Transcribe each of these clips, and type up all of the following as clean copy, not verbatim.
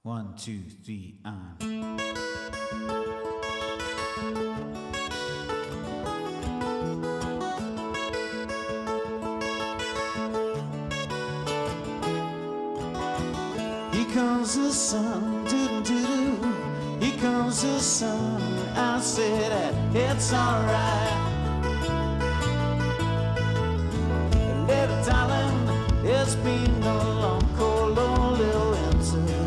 1, 2, 3, and. Here comes the sun, doo-doo-doo-doo. Here comes the sun, I say that it's alright. Little darling, it's been a long, cold, lonely winter.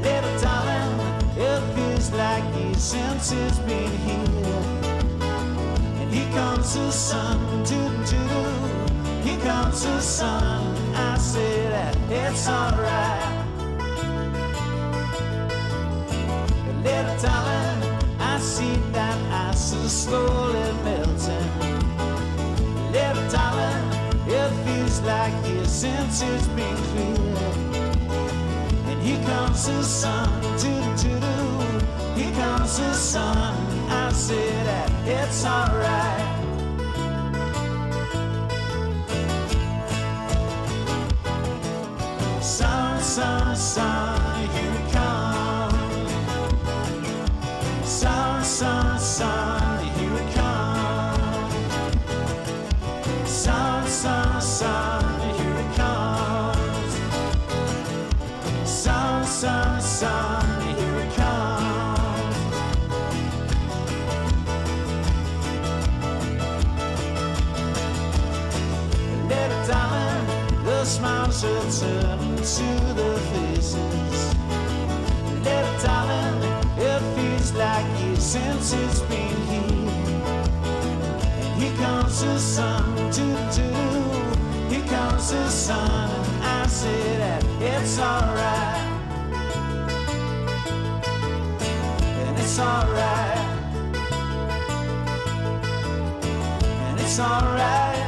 Little darling, it feels like years since it's been here. And here comes the sun, doo-doo-doo-doo. Here comes the sun, I say that it's alright. Little darling, I see that ice is slowly melting. Little darling, it feels like years since it's been clear. And here comes the sun, doo-doo-doo. Here comes the sun, I say that it's alright. Sun, sun, sun, here it comes. Sun, sun, sun, here it comes. Sun, sun, sun, here it comes. Sun, sun, sun, here it comes. Little darling, the smiles will turn to the faces. Little darling, it feels like years since it's been here. And here comes the sun, doo-doo. Here comes the sun, and I say that it's alright. And it's alright. And it's alright.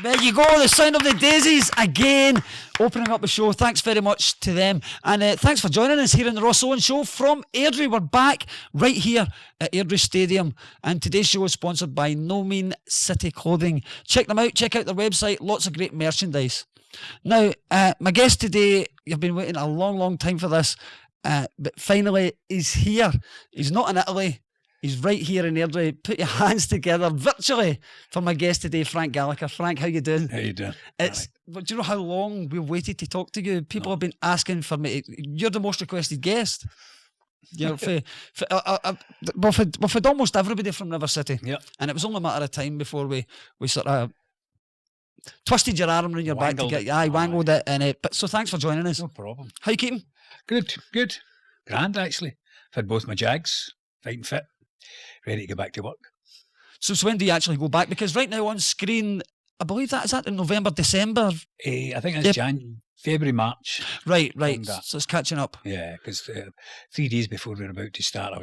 There you go, the sound of the Daisies again, opening up the show. Thanks very much to them. And thanks for joining us here in the Ross Owen Show from Airdrie. We're back right here at Airdrie Stadium. And today's show is sponsored by No Mean City Clothing. Check them out, check out their website. Lots of great merchandise. Now, my guest today, you've been waiting a long, long time for this. But finally, he's here. He's not in Italy. He's right here in Airdrie. Put your hands together virtually for my guest today, Frank Gallagher. Frank, how you doing? How you doing? But do you know how long we've waited to talk to you? People have been asking for me. You're the most requested guest. You know, we've had almost everybody from River City. Yep. And it was only a matter of time before we sort of twisted your arm around your back to get you. I wangled it. And but so thanks for joining us. No problem. How you keeping? Good. Grand, actually. I've had both my jags, fighting fit, ready to get back to work. So when do you actually go back? Because right now on screen, I believe is that in November, December? I think it's February, March. Right. So it's catching up. Yeah, because 3 days before we were about to start, I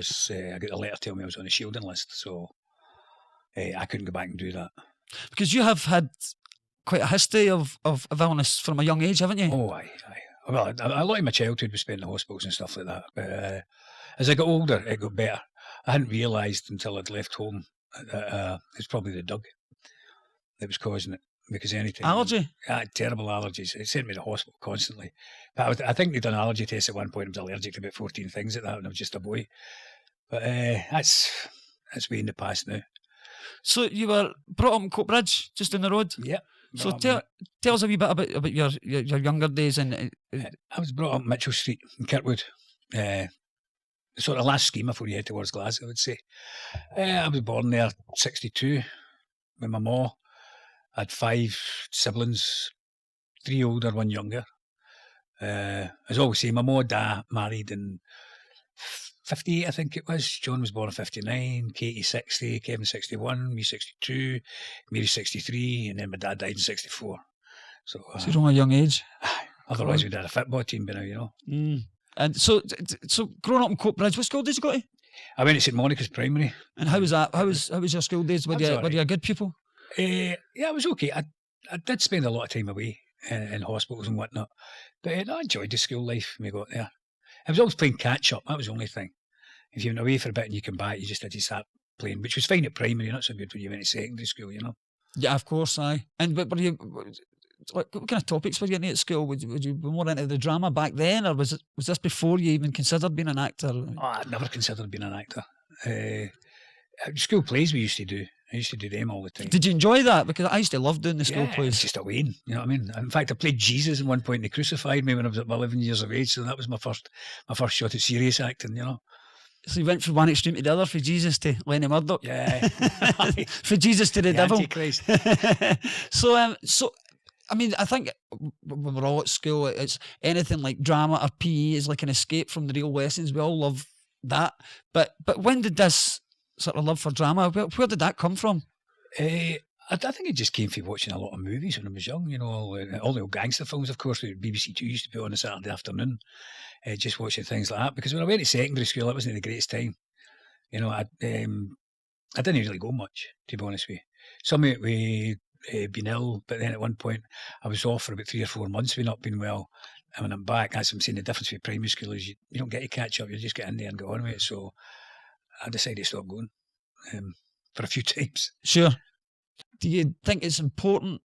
got a letter telling me I was on the shielding list, so I couldn't go back and do that. Because you have had quite a history of illness from a young age, haven't you? Oh, aye. Well, a lot of my childhood was spent in hospitals and stuff like that. But as I got older, it got better. I hadn't realised until I'd left home that it was probably the Doug that was causing it. Because anything... Allergy? I had terrible allergies. It sent me to the hospital constantly. But I think they'd done an allergy test at one point. I was allergic to about 14 things at that when I was just a boy. But that's way in the past now. So you were brought up in Coatbridge, just down the road? Yeah. So tell us a wee bit about your younger days. And I was brought up Mitchell Street in Kirkwood. Sort of last scheme before you head towards Glasgow, I would say. I was born there 62 with my ma. I had 5 siblings, 3 older, 1 younger. As I always say, my ma and dad married in 58, I think it was. John was born in 59, Katie 60, Kevin 61, me 62, Mary 63, and then my dad died in 64. So you're only a young age. Otherwise, we'd had a football team by now, you know. Mm. And so growing up in Coatbridge, what school did you go to? I went to St Monica's Primary. And how was that? How was your school days? Were you a good pupil? Yeah, it was okay. I did spend a lot of time away in hospitals and whatnot. But I enjoyed the school life when we got there. I was always playing catch-up. That was the only thing. If you went away for a bit and you come back, you just had to start playing, which was fine at primary, not so good when you went to secondary school, you know. Yeah, of course, aye. And but were you, what kind of topics were you into at school? Would you be more into the drama back then, or was this before you even considered being an actor? Oh, I never considered being an actor. School plays we used to do. I used to do them all the time. Did you enjoy that? Because I used to love doing the school It's plays. just a win, you know what I mean? In fact, I played Jesus in one point. They crucified me when I was about 11 years of age, so that was my first shot at serious acting, you know. So you went from one extreme to the other, from Jesus to Lenny Murdoch. Yeah. From Jesus to the devil. Antichrist. So I mean, I think when we're all at school, it's anything like drama or PE is like an escape from the real lessons. We all love that. But when did this sort of love for drama, where did that come from? I think it just came from watching a lot of movies when I was young, you know, all the old gangster films, of course, that BBC Two used to put on a Saturday afternoon, just watching things like that. Because when I went to secondary school, it wasn't the greatest time. You know, I didn't really go much, to be honest with you. Some of it we been ill, but then at one point I was off for about 3 or 4 months. We've not been well. And when I'm back, as I'm saying, the difference with primary school is you don't get to catch up, you just get in there and go on with it. So I decided to stop going for a few times. Sure. Do you think it's important?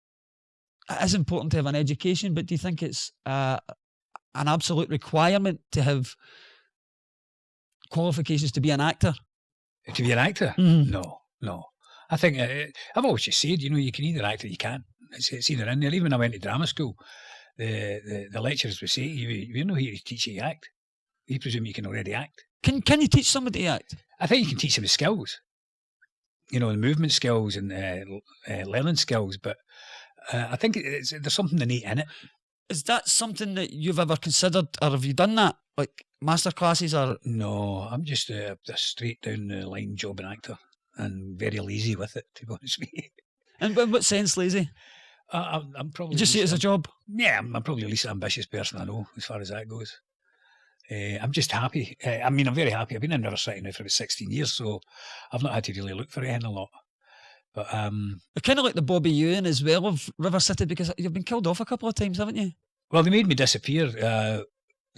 It is important to have an education, but do you think it's an absolute requirement to have qualifications to be an actor? To be an actor? Mm-hmm. No. I think I've always just said, you know, you can either act or you can't. It's either in there. Even when I went to drama school, the lecturers would say, you know, here to teach you to act. You presume you can already act. Can you teach somebody to act? I think you can teach them the skills, you know, the movement skills and learning skills. But I think there's something innate in it. Is that something that you've ever considered, or have you done that, like master classes? Or no, I'm just a straight down the line jobbing actor. And very lazy with it, to be honest with you. And in what sense lazy? I'm probably... You just see it as a job? Yeah, I'm probably the least ambitious person I know, as far as that goes. I'm just happy. I'm very happy. I've been in River City now for about 16 years, so I've not had to really look for anything a lot. But kind of like the Bobby Ewan as well of River City, because you've been killed off a couple of times, haven't you? Well, they made me disappear. The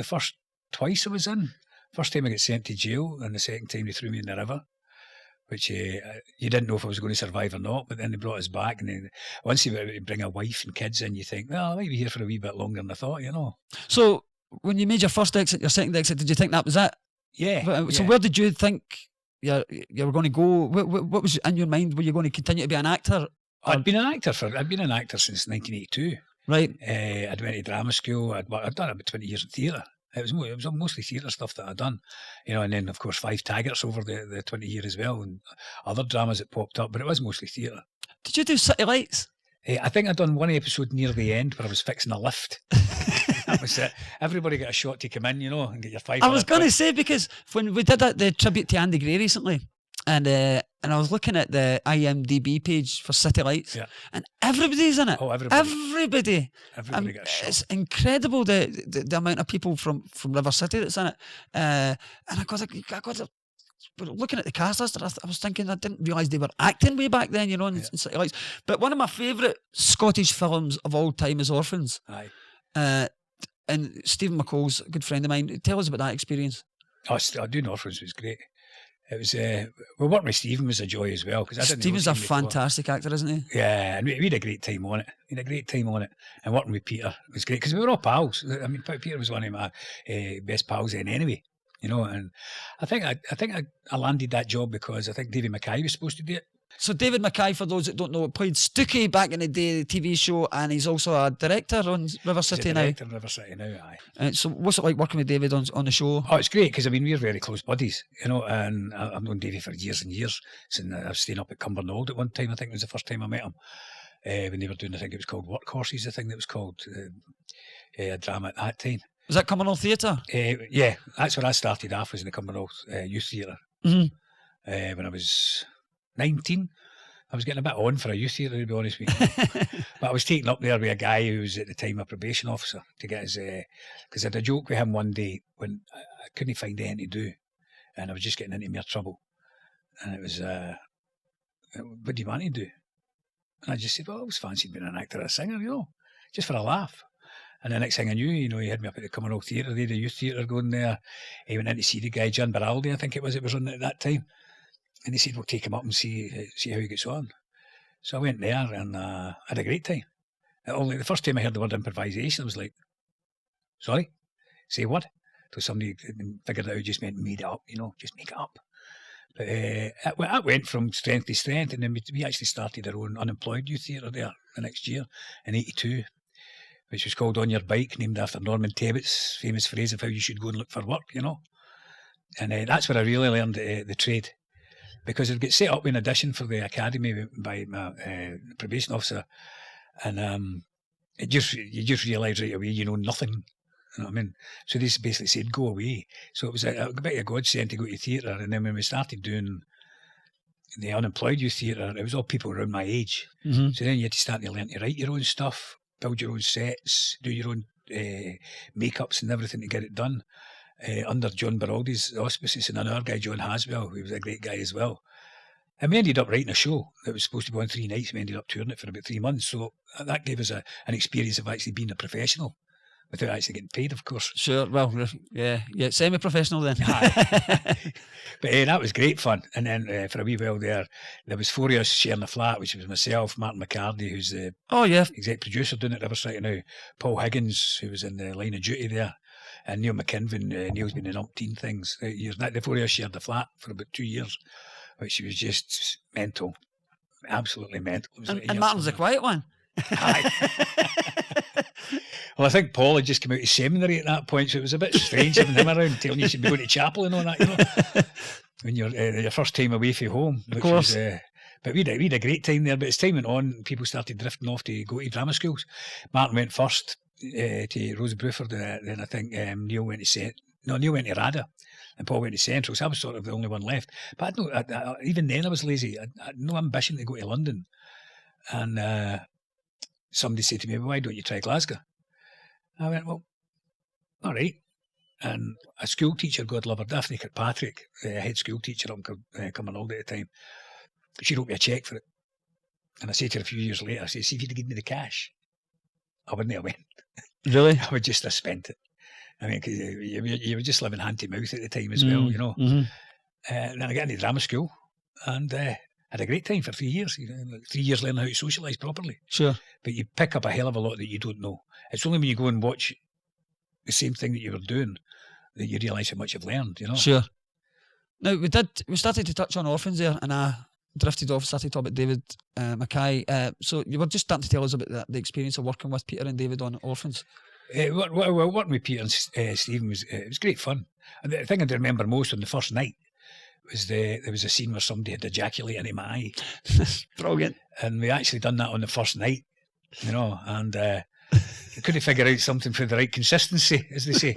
first twice I was in. First time I got sent to jail, and the second time they threw me in the river. Which you didn't know if I was going to survive or not, but then they brought us back, and then once you bring a wife and kids in, you think, well, I might be here for a wee bit longer than I thought, you know. So when you made your first exit, your second exit, did you think that was it? Yeah. So where did you think you were going to go? What was in your mind? Were you going to continue to be an actor? I'd been an actor since 1982. Right. I'd went to drama school. I'd done about 20 years of theatre. It was mostly theatre stuff that I'd done, you know, and then of course 5 Taggarts over the 20 year as well, and other dramas that popped up, but it was mostly theatre. Did you do City Lights? I think I'd done one episode near the end where I was fixing a lift. That was it. Everybody got a shot to come in, you know, and get your 5. I was going to say, because when we did the tribute to Andy Gray recently, and I was looking at the IMDb page for City Lights, yeah, and everybody's in it. Oh, everybody. Everybody Got a shot. It's incredible the amount of people from River City that's in it. And I got looking at the cast list, I was thinking, I didn't realise they were acting way back then, you know, in City Lights. But one of my favourite Scottish films of all time is Orphans. Aye. And Stephen McCall's a good friend of mine. Tell us about that experience. Doing Orphans was great. It was working with Stephen was a joy as well, because Stephen's a fantastic actor, isn't he? Yeah, and we had a great time on it. And working with Peter was great, because we were all pals. I mean, Peter was one of my best pals then anyway, you know. And I think I landed that job because I think David Mackay was supposed to do it. So David Mackay, for those that don't know, played Stookie back in the day, the TV show, and he's also a director on River City now. Director on River City now, aye. So what's it like working with David on the show? Oh, it's great, because I mean, we're very close buddies, you know, and I've known David for years and years. Since I was staying up at Cumbernauld at one time, I think it was the first time I met him, when they were doing, I think it was called Workhorses, I think that was called, a drama at that time. Was that Cumbernauld Theatre? Yeah, that's where I started off, was in the Cumbernauld Youth Theatre. Mm-hmm. When I was 19. I was getting a bit on for a youth theatre, to be honest with you. But I was taken up there with a guy who was at the time a probation officer to get his... Because I had a joke with him one day when I couldn't find anything to do, and I was just getting into more trouble. And it was, what do you want to do? And I just said, well, I was fancying being an actor or a singer, you know, just for a laugh. And the next thing I knew, you know, he had me up at the Cumbernauld Theatre. They had a youth theatre going there. He went in to see the guy, John Baraldi, I think it was on at that time. And they said, we'll take him up and see how he gets on. So I went there and had a great time. Only the first time I heard the word improvisation, I was like, sorry? Say what? So somebody figured it out, just meant made it up, just make it up. But I went from strength to strength, and then we actually started our own unemployed youth theatre there the next year in 82, which was called On Your Bike, named after Norman Tebbutt's famous phrase of how you should go and look for work, And that's where I really learned the trade, because it got set up in audition for the academy by my probation officer, and you just realise right away you know nothing. You know what I mean? So they basically said, go away. So it was a bit of a godsend to go to theatre. And then when we started doing the unemployed youth theatre, it was all people around my age. Mm-hmm. So then you had to start to learn to write your own stuff, build your own sets, do your own makeups and everything to get it done. Under John Baraldi's auspices, and another guy, John Haswell, who was a great guy as well. And we ended up writing a show that was supposed to go on 3 nights. We ended up touring it for about 3 months. So that gave us an experience of actually being a professional, without actually getting paid, of course. Sure, well, yeah, semi-professional then. But that was great fun. And then for a wee while there was 4 of us sharing a flat, which was myself, Martin McCartney, who's the exec producer doing it at Riverside now, Paul Higgins, who was in the line of duty there, and Neil McKinvin. Neil's been in umpteen things years. The 4 of us shared the flat for about 2 years, which was just mental, absolutely mental. And Martin's the quiet one. Well, I think Paul had just come out of seminary at that point, so it was a bit strange having him around telling you should be going to chapel and all that, when you're your first time away from home. Of course. But we had a great time there. But as time went on, people started drifting off to go to drama schools. Martin went first to Rose Bruford, then I think Neil went to Neil went to RADA, and Paul went to Central. So I was sort of the only one left. But even then I was lazy. I had no ambition to go to London. And somebody said to me, well, why don't you try Glasgow? I went, well, all right. And a school teacher, God love her, Daphne Kirkpatrick, the head school teacher up in Cumbernauld at the time, she wrote me a cheque for it. And I said to her a few years later, I said, see if you'd give me the cash, I wouldn't have went. Really? I would just have spent it. I mean, because you were just living hand to mouth at the time as well, Mm-hmm. And then I got into drama school and had a great time for 3 years. 3 years learning how to socialise properly. Sure. But you pick up a hell of a lot that you don't know. It's only when you go and watch the same thing that you were doing that you realise how much you've learned, Sure. Now, we started to touch on Orphans there, and I drifted off, started to talk about David Mackay. So you were just starting to tell us about the experience of working with Peter and David on Orphans. Working with Peter and Stephen was great fun. And the thing I remember most on the first night was there was a scene where somebody had ejaculated in my eye. Brilliant. And we actually done that on the first night, and they couldn't figure out something for the right consistency, as they say.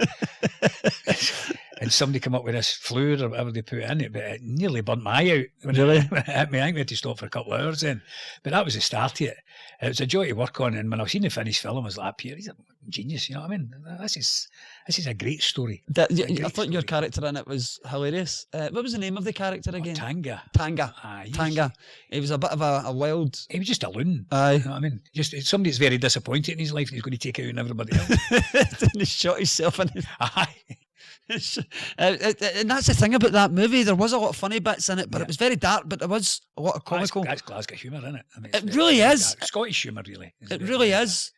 And somebody come up with this fluid or whatever they put in it, but it nearly burnt my eye out. Really? When it hit me, I think we had to stop for a couple of hours then. But that was the start of it. It was a joy to work on, and when I seen the finished film, I was like, Peter, he's a genius, you know what I mean? This is a great story. I thought your character in it was hilarious. What was the name of the character again? Tanga. Tanga. Tanga. He was a bit of a wild... He was just a loon. Aye. You know what I mean? Just somebody that's very disappointed in his life and he's going to take out on everybody else. Then he shot himself in his... Aye. And that's the thing about that movie. There was a lot of funny bits in it, but it was very dark. But there was a lot of comical. That's Glasgow humour, isn't it? I mean, it really is. Dark. Scottish humour, really. It really is.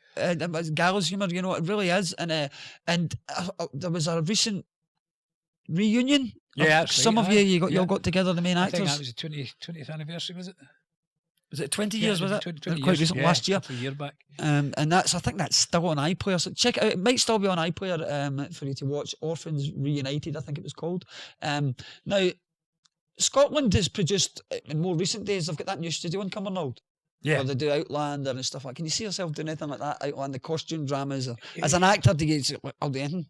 Gallows humour, it really is. And there was a recent reunion. Yeah, some of you all got together, the main actors. I think that was the 20th anniversary, was it? Was it 20 years, was it? 20 Quite years, recent, last year. A year back. And I think that's still on iPlayer. So check it out. It might still be on iPlayer for you to watch. Orphans Reunited, I think it was called. Now, Scotland has produced, in more recent days, they've got that new studio in Cumbernauld. Yeah. Where they do Outlander and stuff like that. Can you see yourself doing anything like that? Outlander, costume dramas? Or, as an actor, I'll do anything.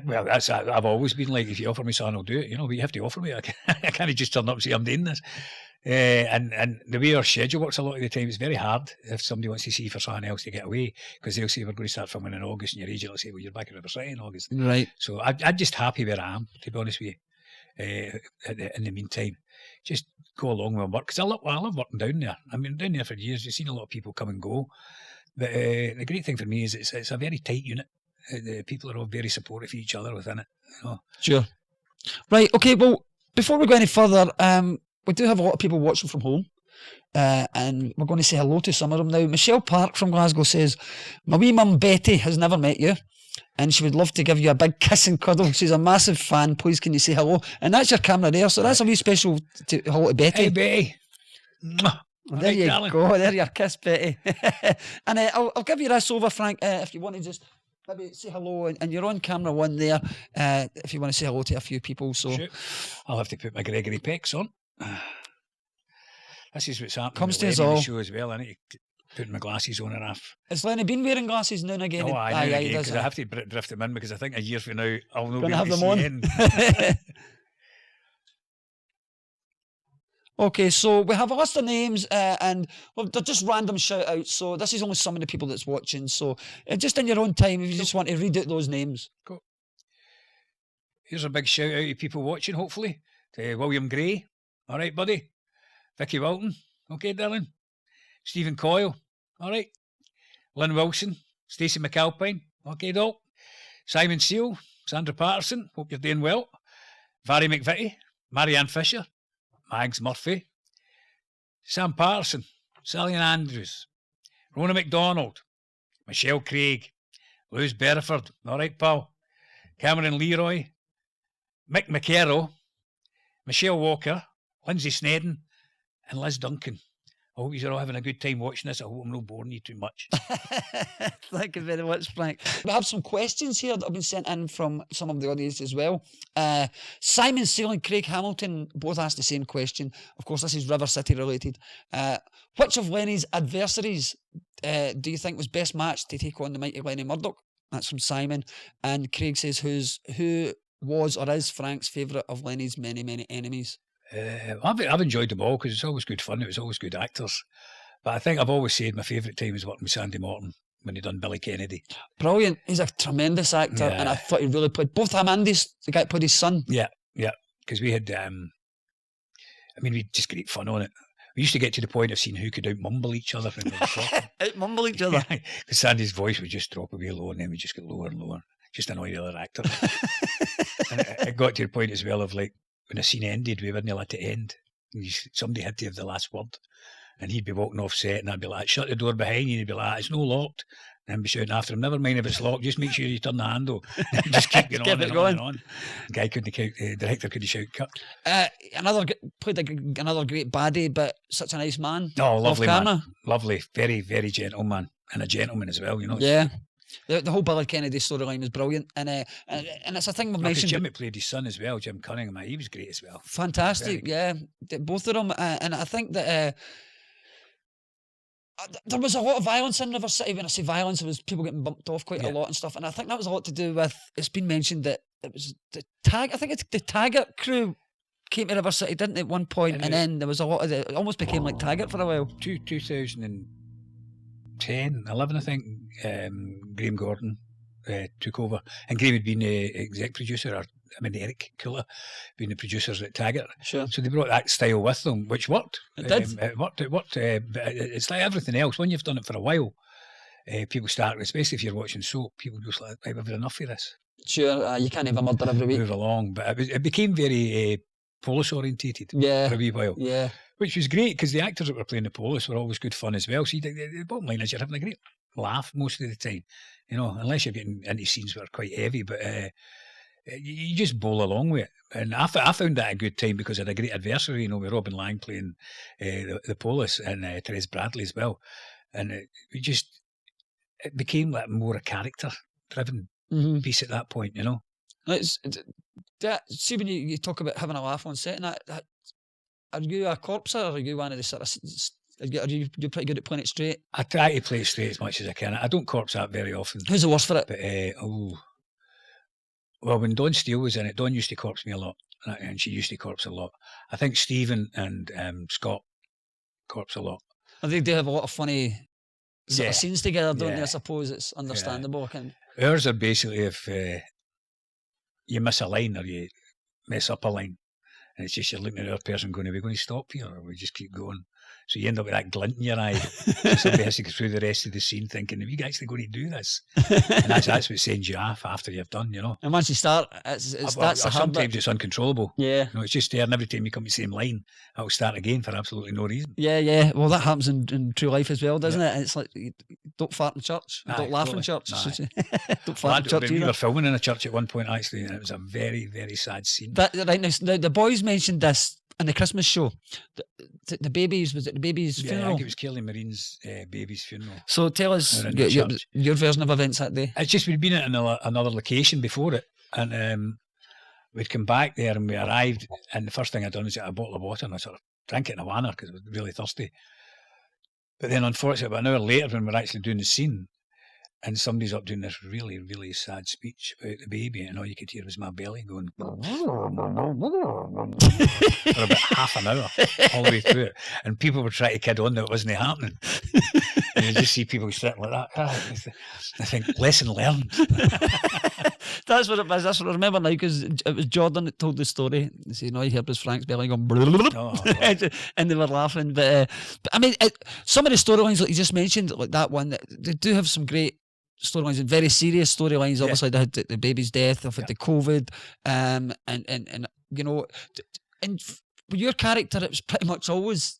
Well, I've always been like, if you offer me something, I'll do it. But you have to offer me. I can't just turn up and say, I'm doing this. And the way our schedule works a lot of the time, it's very hard if somebody wants to see for something else to get away, because they'll say, we're going to start filming in August, and your agent will say, well, you're back in Riverside in August. Right. So I'm just happy where I am, to be honest with you, in the meantime. Just go along with work, because I love working down there. I mean, down there for years, you've seen a lot of people come and go. But the great thing for me is it's a very tight unit. The people are all very supportive of each other within it. Sure. Right, okay, well, before we go any further, we do have a lot of people watching from home. And we're going to say hello to some of them now. Michelle Park from Glasgow says, my wee mum Betty has never met you and she would love to give you a big kiss and cuddle. She's a massive fan. Please can you say hello? And that's your camera there, so that's a wee special hello to Betty. Hey Betty. Mwah. There you go. There your kiss, Betty. And I'll give you this over, Frank, if you want to just maybe say hello, and you're on camera one there, if you want to say hello to a few people. So shoot. I'll have to put my Gregory Pecks on. This is what's happening. Comes to us Lenny all. The show as well. I need to put my glasses on and off. Has Lenny been wearing glasses now and again? Oh, I know, because I does. have to drift them in, because I think a year from now I'll not Gonna be have able them to on. see in. Okay, so we have a list of names, and well, they're just random shout outs. So this is only some of the people that's watching. So just in your own time, if you just want to read out those names. Cool. Here's a big shout out to people watching, hopefully. To William Gray. All right, buddy. Vicky Walton. Okay, darling. Stephen Coyle. All right. Lynn Wilson. Stacey McAlpine. Okay, doll. Simon Seal. Sandra Patterson. Hope you're doing well. Vary McVitie. Marianne Fisher. Mags Murphy. Sam Patterson. Sally Andrews. Rona McDonald. Michelle Craig. Lewis Berford. All right, pal. Cameron Leroy. Mick McCarroll. Michelle Walker. Lindsay Snedden. And Liz Duncan. I hope you're all having a good time watching this. I hope I'm not boring you too much. Thank you very much, Frank. We have some questions here that have been sent in from some of the audience as well. Simon Seal and Craig Hamilton both asked the same question. Of course, this is River City related. Which of Lenny's adversaries do you think was best matched to take on the mighty Lenny Murdoch? That's from Simon. And Craig says, who was or is Frank's favourite of Lenny's many, many enemies? I've enjoyed them all because it's always good fun. It was always good actors. But I think I've always said my favourite time was working with Sandy Morton when he done Billy Kennedy. Brilliant. He's a tremendous actor, and I thought he really played both him and the guy that played his son. Yeah. Because we had, we had just great fun on it. We used to get to the point of seeing who could out-mumble each other when we were talking. Out-mumble each other? Because Sandy's voice would just drop away low and then we just get lower and lower. Just annoy the other actor. And it got to the point as well of like, when a scene ended, we wouldn't let it end. Somebody had to have the last word. And he'd be walking off set and I'd be like, shut the door behind you. And he'd be like, it's no locked. And I'd be shouting after him, never mind if it's locked, just make sure you turn the handle. And just keep going on and on and on. The guy couldn't count, the director couldn't shout cut. Played another great baddie, but such a nice man. Oh, lovely man. Lovely, very, very gentle man. And a gentleman as well, you know. Yeah. The whole Billy Kennedy storyline was brilliant, and it's a thing we've mentioned. Jimmy played his son as well, Jim Cunningham. He was great as well. Fantastic, yeah, both of them. And I think that there was a lot of violence in River City. When I say violence, it was people getting bumped off quite a lot and stuff. And I think that was a lot to do with. It's been mentioned that it was the tag. I think it's the Taggart crew came to River City, didn't they, at one point? And then there was a lot of it almost became like Taggart for a while. 2010, 11, I think. Graham Gordon took over, and Graham had been the exec producer, Eric Cooler being the producers at Taggart. Sure. So they brought that style with them, which worked. It did. It worked. But it's like everything else. When you've done it for a while, people start, especially if you're watching soap, people just like, I've had enough of this. Sure, you can't have a murder every week. Move along, but it became very police orientated for a wee while. Yeah. Which was great because the actors that were playing the police were always good fun as well. So the bottom line is you're having a great laugh most of the time, you know, unless you're getting into scenes that are quite heavy, but you just bowl along with it. And I found that a good time because I had a great adversary, you know, with Robin Lang playing the police and Therese Bradley as well. And it became like more a character-driven piece at that point, you know. See, when you talk about having a laugh on set, and that, are you a corpser or are you one of the sort of... Are you pretty good at playing it straight? I try to play it straight as much as I can. I don't corpse that very often. Who's the worst for it? But, well, when Dawn Steele was in it, Dawn used to corpse me a lot, and she used to corpse a lot. I think Stephen and Scott corpse a lot. I think they have a lot of funny sort of scenes together, don't they? I suppose it's understandable. Ours are basically if you miss a line or you mess up a line, and it's just you're looking at the other person going, are we going to stop here or we just keep going? So you end up with that glint in your eye. So somebody has to go through the rest of the scene thinking, are we actually going to do this? And that's what sends you off after you've done, you know. And once you start, that's the hard bit. Sometimes it's uncontrollable. Yeah. You know, it's just there, and every time you come to the same line, it'll start again for absolutely no reason. Yeah. Well, that happens in true life as well, doesn't it? It's like, you don't fart in church, don't laugh in church. Don't fart in church We either. were filming in a church at one point, actually, and it was a very, very sad scene. Right now, the boys mentioned this in the Christmas show. The babies, was it the baby's Yeah, I funeral? think it was Kelly Marine's baby's funeral. So tell us We're in the church. your version of events that day. It's just we'd been at another location before it, and we'd come back there and we arrived, and the first thing I'd done was get a bottle of water, and I sort of drank it in a wanner because I was really thirsty. But then, unfortunately, about an hour later, when we're actually doing the scene, and somebody's up doing this really, really sad speech about the baby, and all you could hear was my belly going for about half an hour, all the way through it. And people were trying to kid on that it wasn't happening. And you just see people sitting like that. I think, lesson learned. That's what it was. That's what I remember now, because it was Jordan that told the story. You know, he heard was Frank's belly going, and they were laughing. But I mean, some of the storylines like you just mentioned, like that one, they do have some great storylines and very serious storylines. Obviously, they had the baby's death, they've had the COVID, and you know, and with your character, it was pretty much always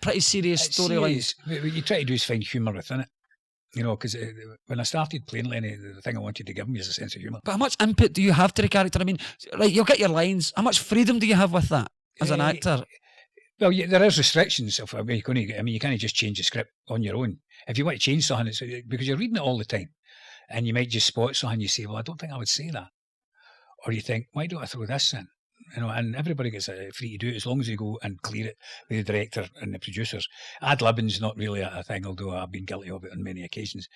pretty serious storylines. What you try to do is find humour within it. You know, because when I started playing Lenny, the thing I wanted to give him was a sense of humour. But how much input do you have to the character? I mean, right, you'll get your lines. How much freedom do you have with that as an actor? Well, there is restrictions. You can't just change the script on your own. If you want to change something, it's because you're reading it all the time, and you might just spot something. You say, "Well, I don't think I would say that," or you think, "Why don't I throw this in?" You know, and everybody gets free to do it as long as you go and clear it with the director and the producers. Ad-libbing's not really a thing, although I've been guilty of it on many occasions.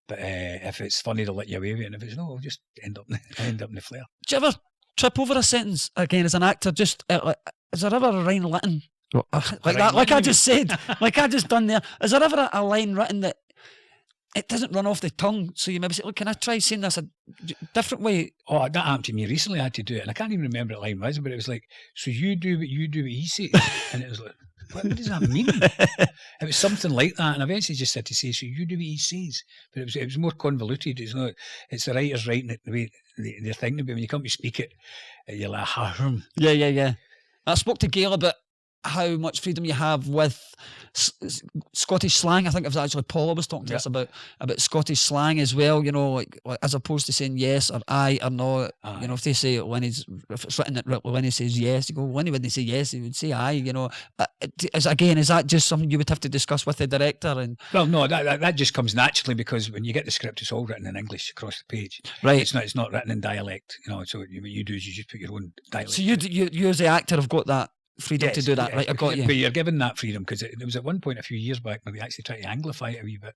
But if it's funny, they'll let you away with it, and if it's not, we'll just end up in the flare. Do you ever trip over a sentence again as an actor? Just is there ever a line written like that? Like I just said, like I just done there. Is there ever a line written that it doesn't run off the tongue? So you maybe say, "Look, can I try saying this a different way?" Oh, that happened to me recently. I had to do it, and I can't even remember what the line was, but it was like, "So you do what he says," and it was like, what does that mean? It was something like that, and I eventually just had to say, "So you do what he says," but it was more convoluted. It's not. It's the writers writing it the way they're thinking about it. When you come to speak it, you're like, Yeah. I spoke to Gail about how much freedom you have with Scottish slang. I think it was actually Paula was talking to us about Scottish slang as well, you know, like as opposed to saying yes or I or no. You know, if they say if it's written that Lenny says yes, you go, Lenny wouldn't say yes, he would say I, you know. Is that just something you would have to discuss with the director? And well, no, that just comes naturally, because when you get the script, it's all written in English across the page. Right. It's not written in dialect, you know, so what you do is you just put your own dialect. So you as the actor have got that freedom to do that, right? I got you. But you're given that freedom, because there was at one point a few years back where we actually tried to anglify it a wee bit,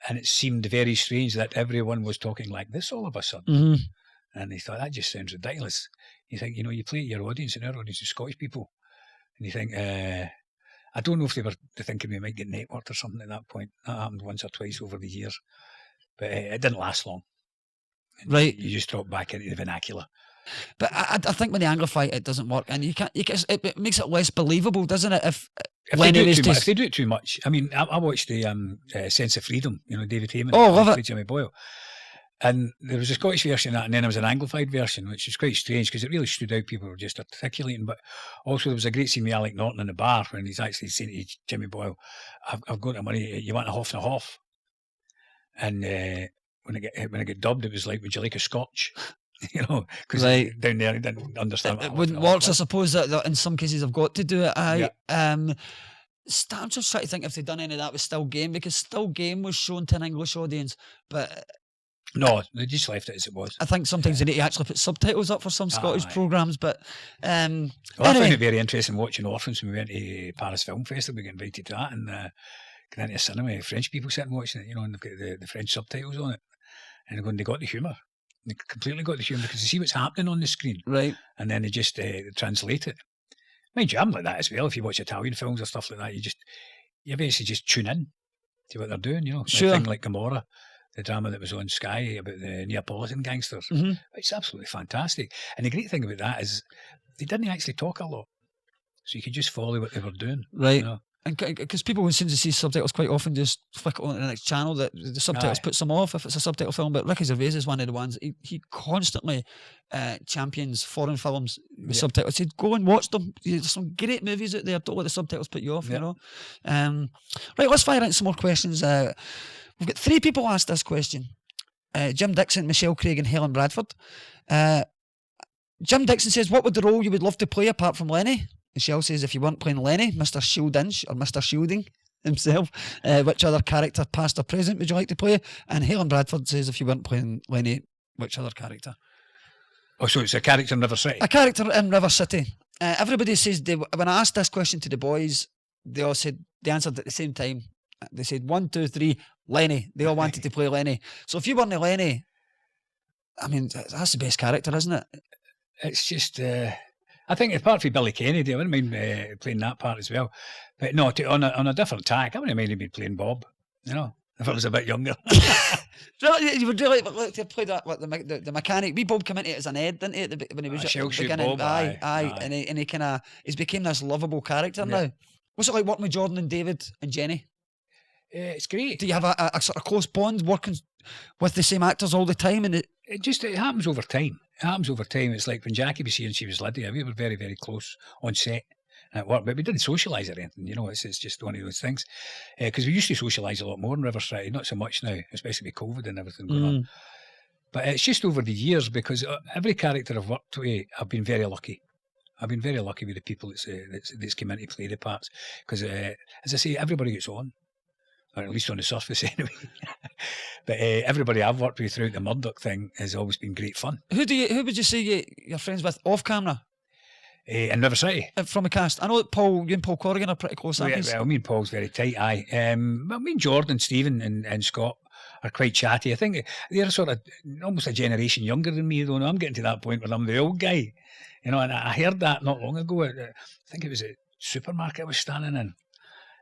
and it seemed very strange that everyone was talking like this all of a sudden. Mm-hmm. And they thought, that just sounds ridiculous. You think, you know, you play to your audience, and our audience is Scottish people, and you think, I don't know if they were thinking we might get networked or something at that point. That happened once or twice over the years, but it didn't last long. And right. You just drop back into the vernacular. But I think when they anglify it doesn't work, and it makes it less believable, doesn't it? If they do it too much. I mean, I watched the Sense of Freedom, you know, David Heyman. Oh, love it. Jimmy Boyle. And there was a Scottish version of that, and then there was an Anglified version, which was quite strange because it really stood out. People were just articulating. But also, there was a great scene with Alec Norton in the bar when he's actually saying to Jimmy Boyle, I've got the money, you want a half and a half? And when I get dubbed, it was like, would you like a scotch? You know, because down there, I didn't understand. It wouldn't work. So I suppose that in some cases I've got to do it. I'm just trying to think if they'd done any of that with Still Game, because Still Game was shown to an English audience, but no, they just left it as it was. I think sometimes they need to actually put subtitles up for some Scottish programmes, but anyway. I found it very interesting watching Orphans when we went to Paris Film Festival. We got invited to that, and got into a cinema, French people sitting watching it, you know, and they've got the French subtitles on it, and they got the humour. They completely got the humour because they see what's happening on the screen, right? And then they just translate it. Mind you, I'm like that as well. If you watch Italian films or stuff like that, you basically just tune in to what they're doing. You know, sure. A thing like Gomorrah, the drama that was on Sky about the Neapolitan gangsters. Mm-hmm. It's absolutely fantastic. And the great thing about that is they didn't actually talk a lot, so you could just follow what they were doing. Right. You know? And because people, as soon as they see subtitles, quite often just flick it on to the next channel. That the subtitles puts them off if it's a subtitle film. But Ricky Gervais is one of the ones. He constantly champions foreign films with subtitles. He said, go and watch them. There's some great movies out there. Don't let the subtitles put you off. You know. Right, let's fire into some more questions. We've got 3 people asked this question. Jim Dixon, Michelle Craig, and Helen Bradford. Jim Dixon says, what would the role you would love to play apart from Lenny? Michelle says, if you weren't playing Lenny, Mr. Shielding or Mr. Shielding himself, which other character, past or present, would you like to play? And Helen Bradford says, if you weren't playing Lenny, which other character? Oh, so it's a character in River City? A character in River City. Everybody says, when I asked this question to the boys, they all said, they answered at the same time. They said, 1, 2, 3, Lenny. They all wanted to play Lenny. So if you weren't Lenny, I mean, that's the best character, isn't it? It's just... I think apart from Billy Kennedy, I wouldn't mind playing that part as well. But no, on a different tack, I wouldn't mind being playing Bob, you know, if I was a bit younger. You would really like to play that, what, the mechanic. We Bob came into it as an Ed, didn't he, when he was Shell Shoot beginning? Bob, aye. And he kind of, he's became this lovable character now. What's it like working with Jordan and David and Jenny? It's great. Do you have a sort of close bond working with the same actors all the time? And it happens over time. It happens over time. It's like when Jackie was here and she was Lydia, we were very, very close on set and at work, but we didn't socialise or anything, you know, it's just one of those things. Because we used to socialise a lot more in River City, not so much now, especially with COVID and everything going on. But it's just over the years, because every character I've worked with, I've been very lucky. I've been very lucky with the people that's come in to play the parts. Because, as I say, everybody gets on. Or at least on the surface anyway. But everybody I've worked with throughout the Murdoch thing has always been great fun. Who would you say you're friends with off camera? In River City. From a cast. I know that you and Paul Corrigan are pretty close. Well, me and Paul's very tight, aye. But me and Jordan, Stephen and Scott are quite chatty. I think they're sort of almost a generation younger than me, though. I'm getting to that point where I'm the old guy. You know, and I heard that not long ago. I think it was a supermarket I was standing in.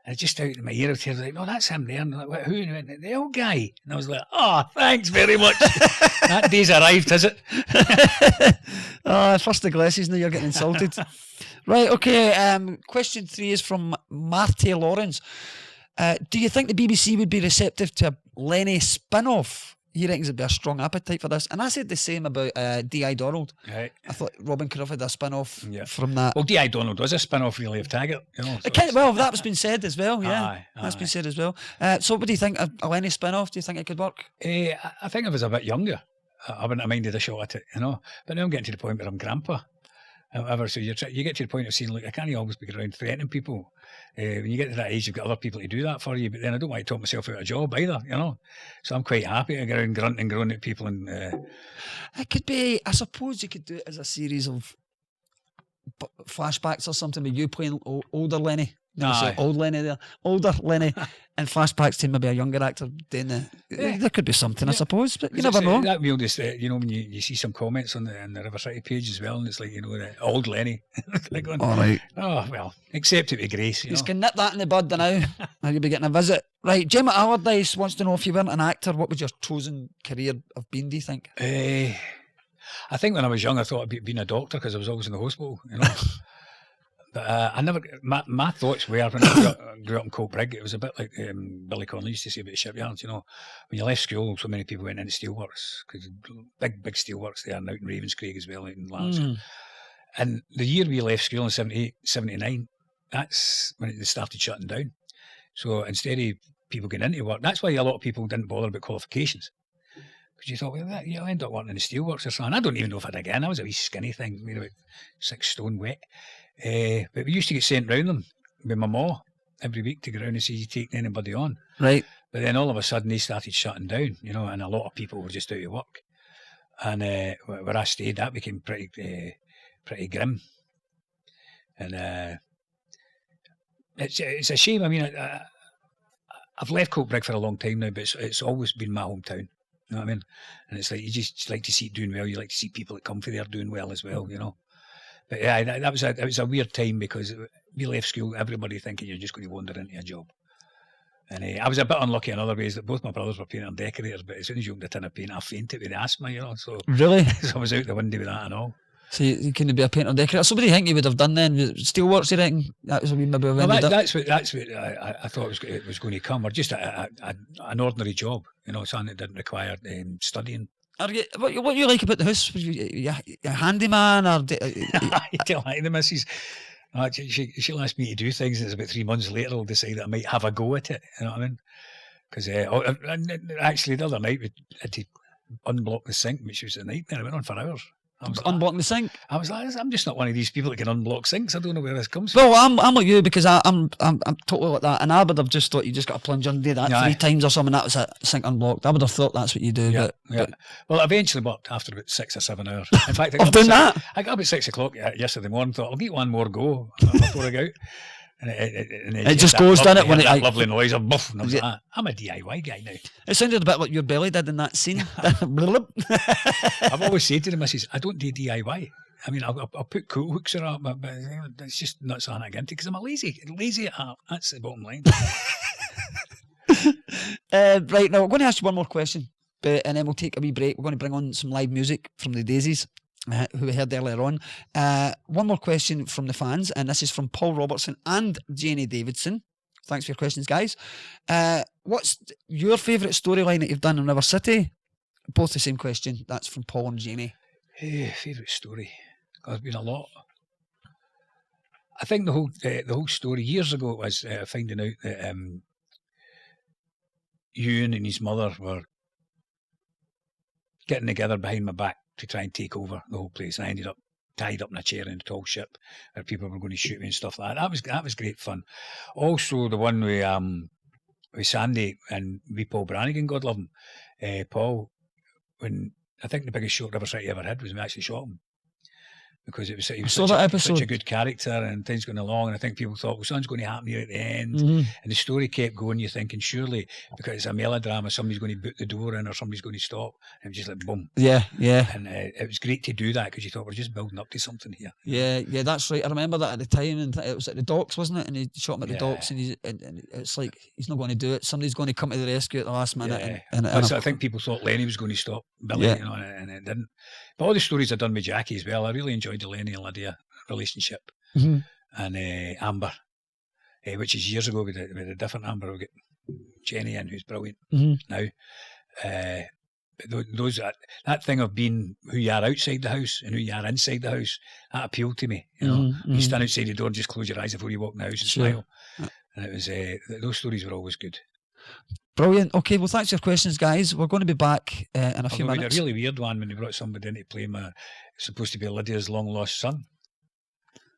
And just out in my ear, I was like, no, that's him there. And I'm like, who? And he went, the old guy. And I was like, oh, thanks very much. That day's arrived, has it? First the glasses, now you're getting insulted. Right, okay. Question 3 is from Marty Lawrence. Do you think the BBC would be receptive to a Lenny spin-off? He reckons there'd be a strong appetite for this. And I said the same about D.I. Donald. Right. I thought Robin could have had a spin-off from that. Well, D.I. Donald was a spin-off, really, of Taggart. You know, well, that's been said as well, yeah. Aye. That's been said as well. So what do you think? A Lenny spin-off, do you think it could work? I think if I was a bit younger, I wouldn't have minded a shot at it, you know. But now I'm getting to the point where I'm grandpa. However, so you get to the point of saying, look, I can't always be around threatening people. When you get to that age, you've got other people to do that for you, but then I don't want to talk myself out of a job either, you know. So I'm quite happy to go around grunting and groaning at people. And it could be, I suppose you could do it as a series of flashbacks or something with you playing older Lenny. Old Lenny there. Older Lenny and flashbacks to maybe a younger actor doing there could be something, I suppose, but you never know. That will just, you know, when you see some comments on the River City page as well, and it's like, you know, the old Lenny. Going, all right. Oh, well, accept it with grace. You can nip that in the bud now. Now you'll be getting a visit. Right, Gemma Allardyce wants to know, if you weren't an actor, what would your chosen career have been, do you think? I think when I was young, I thought I'd been a doctor because I was always in the hospital, you know. But I never. My thoughts were, when I grew up in Coatbrig, it was a bit like Billy Connolly used to say about the shipyards. You know, when you left school, so many people went into steelworks, because big steelworks there, and out in Ravenscraig as well, out in Glasgow. And the year we left school in 78, 79, that's when it started shutting down. So instead of people getting into work, that's why a lot of people didn't bother about qualifications. Because you thought, well, you'll end up working in the steelworks or something. I don't even know if I did again. I was a wee skinny thing, made about 6 stone wet. But we used to get sent round them with my ma every week to go round and see you taking anybody on. Right. But then all of a sudden they started shutting down, you know, and a lot of people were just out of work. And where I stayed, that became pretty grim. And it's a shame. I mean, I've left Coatbrig for a long time now, but it's always been my hometown. You know what I mean? And it's like, you just like to see it doing well. You like to see people that come from there doing well as well, you know. But yeah, that was a weird time, because we left school, everybody thinking you're just going to wander into a job. And I was a bit unlucky in other ways, that both my brothers were painter and decorators, but as soon as you opened a tin of paint, I fainted with asthma, you know. So really, so I was out the window with that and all. So you couldn't be a painter decorator. So what do you think you would have done then? Steelworks, you reckon? That was maybe Well, ended up. that's what I thought it was going to come, or just an ordinary job, something that didn't require studying. What you like about the house? You a handyman or? I tell the missus, she'll ask me to do things, and it's about 3 months later I'll decide that I might have a go at it. You know what I mean? Because actually the other night we had to unblock the sink, which was a nightmare. I went on for hours. Unblocking the sink. I was like, I'm just not one of these people that can unblock sinks. I don't know where this comes from. Well, I'm like you because I'm totally like that. And I would have just thought you just got to plunge under that 3 times or something. That was a sink unblocked. I would have thought that's what you do. Yeah, but well, eventually worked after about 6 or 7 hours. In fact, I've done that. I got about 6 o'clock yesterday morning. Thought I'll get one more go before I go out. And it just goes, doesn't it? When that lovely noise of buff. And I was like, I'm a DIY guy now. It sounded a bit like your belly did in that scene. I've always said to the missus, I don't do DIY. I mean, I'll put coat hooks around, but it's just not something I get into because I'm a lazy at heart. That's the bottom line. Right, now I'm going to ask you one more question, and then we'll take a wee break. We're going to bring on some live music from the Daisies, who we heard earlier on. One more question from the fans, and this is from Paul Robertson and Janie Davidson. Thanks for your questions, guys. What's your favourite storyline that you've done in River City? Both the same question. That's from Paul and Janie. Favourite story? There's been a lot. I think the whole story years ago was finding out that Ewan and his mother were getting together behind my back to try and take over the whole place, and I ended up tied up in a chair in a tall ship where people were going to shoot me and stuff like that. That was great fun. Also, the one with Sandy and with Paul Brannigan, God love him. Paul, when I think the biggest shock River City ever had was when we actually shot him. Because he was such a good character and things going along, and I think people thought, well, something's going to happen here at the end, and the story kept going. You're thinking, surely, because it's a melodrama, somebody's going to boot the door in or somebody's going to stop, and it was just like boom. Yeah. And it was great to do that because you thought we're just building up to something here. Yeah, that's right. I remember that at the time, and it was at the docks, wasn't it? And he shot him at the docks, and it's like he's not going to do it. Somebody's going to come to the rescue at the last minute. I think people thought Lenny was going to stop Billy, and it didn't. But all the stories I've done with Jackie as well, I really enjoyed the Lenny and Lydia relationship, and Amber, which is years ago with a different Amber. We've got Jenny in, who's brilliant now. But that thing of being who you are outside the house and who you are inside the house, that appealed to me. You stand outside the door and just close your eyes before you walk in the house and smile. And it was those stories were always good. Brilliant. Okay, well, thanks for your questions, guys. We're going to be back in a few minutes. A really weird one when they brought somebody in to play supposed to be Lydia's long lost son,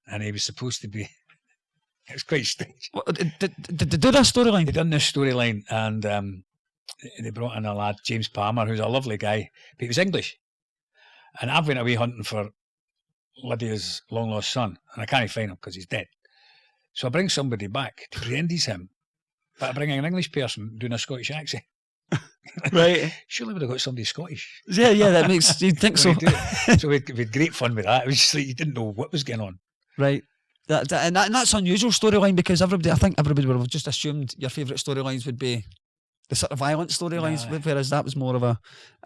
and he was supposed to be. It was quite strange. Did they do that storyline? They done this storyline, and they brought in a lad, James Palmer, who's a lovely guy, but he was English, and I went away hunting for Lydia's long lost son, and I can't find him because he's dead. So I bring somebody back to pretend he's him. But bringing an English person doing a Scottish accent. Right. Surely would have got somebody Scottish. Yeah, that makes you'd think so. So we had great fun with that. It was just like you didn't know what was going on. Right. And that's unusual storyline because I think everybody would have just assumed your favourite storylines would be the sort of violent storylines, whereas that was more of a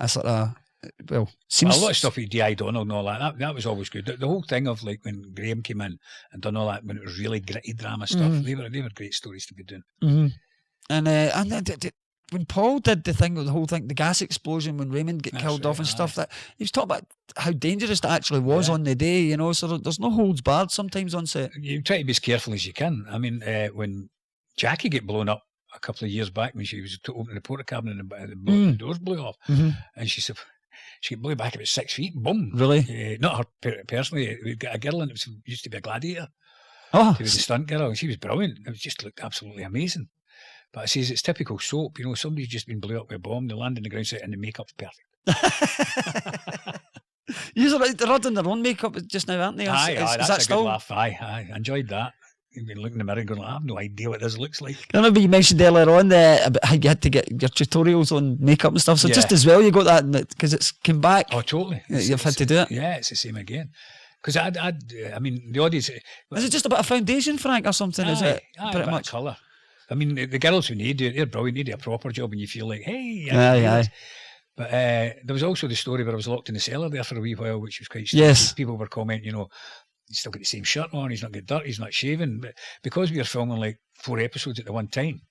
sort of seems... a lot of stuff with D.I. Donald and all that was always good. The whole thing of like when Graham came in and done all that when it was really gritty drama stuff, they were great stories to be doing. And when Paul did the whole thing, the gas explosion when Raymond got killed off and stuff, that he was talking about how dangerous that actually was on the day, so there's no holds barred sometimes on set. You try to be as careful as you can. I mean, when Jackie got blown up a couple of years back when she was opening the porta cabin and the doors blew off, and she said, she blew back about 6 feet, boom. Really? Not her personally. We'd got a girl, and it used to be a gladiator. Oh. She was a stunt girl, and she was brilliant. It just looked absolutely amazing. But I says it's typical soap. Somebody's just been blew up with a bomb, they land on the ground set, and the makeup's perfect. They're all doing their own makeup just now, aren't they? That's that a still? Good laugh. I enjoyed that. You've been looking in the mirror and going, I have no idea what this looks like. I remember you mentioned earlier on about how you had to get your tutorials on makeup and stuff. So just as well, you got that because it's come back. Oh, totally. You've had to do it. Yeah, it's the same again. Because I mean, the audience. Is it just a bit of foundation, Frank, or something? Is it pretty much colour? I mean, the girls who need it, they're brilliant. They do a proper job, and you feel like, hey, aye. But there was also the story where I was locked in the cellar there for a wee while, which was quite strange. Yes. People were commenting, you know, he's still got the same shirt on, he's not got dirt, he's not shaving. But because we were filming like 4 episodes at the one time,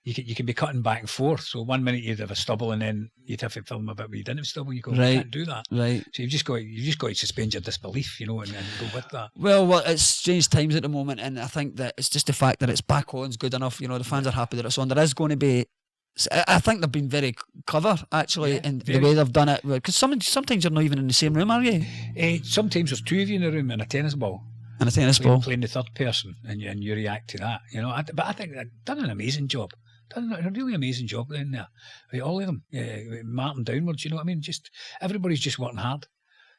you can be cutting back and forth. So 1 minute you'd have a stubble, and then you'd have to film a bit where you didn't have stubble. You go, Right. you can't do that. Right. So you've just got to suspend your disbelief, you know, and go with that. Well, it's strange times at the moment, and I think that it's just the fact that it's back on is good enough. You know, the fans are happy that it's on. There is going to be. I think they've been very clever, actually, in the way they've done it. Because sometimes you're not even in the same room, are you? Sometimes there's 2 of you in the room and a tennis ball. And a tennis ball. Playing the third person, and you react to that, you know. But I think they've done an amazing job. Done a really amazing job in there. All of them, Martin downwards, you know what I mean? Just everybody's just working hard.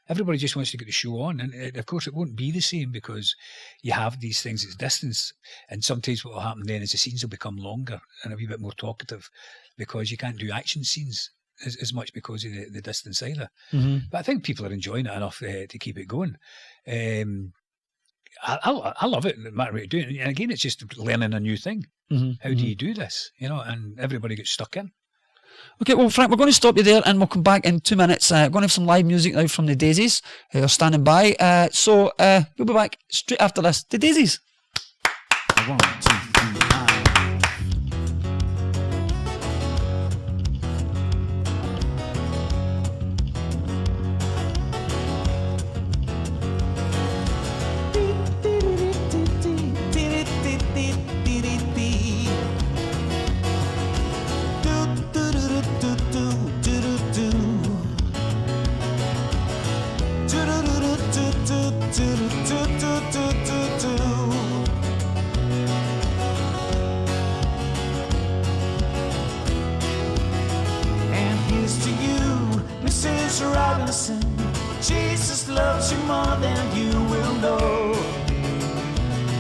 Everybody just wants to get the show on, and of course it won't be the same because you have these things at distance, and sometimes what will happen then is the scenes will become longer and a wee bit more talkative because you can't do action scenes as much because of the distance either. Mm-hmm. But I think people are enjoying it enough to keep it going. I love it, no matter what you do. And again, it's just learning a new thing. Mm-hmm. How do you do this? You know, and everybody gets stuck in. Okay, well, Frank, we're going to stop you there and we'll come back in 2 minutes. We're going to have some live music now from the Daisies who are standing by. So we'll be back straight after this. The Daisies. 1, 2, 3, 9. Robinson, Jesus loves you more than you will know.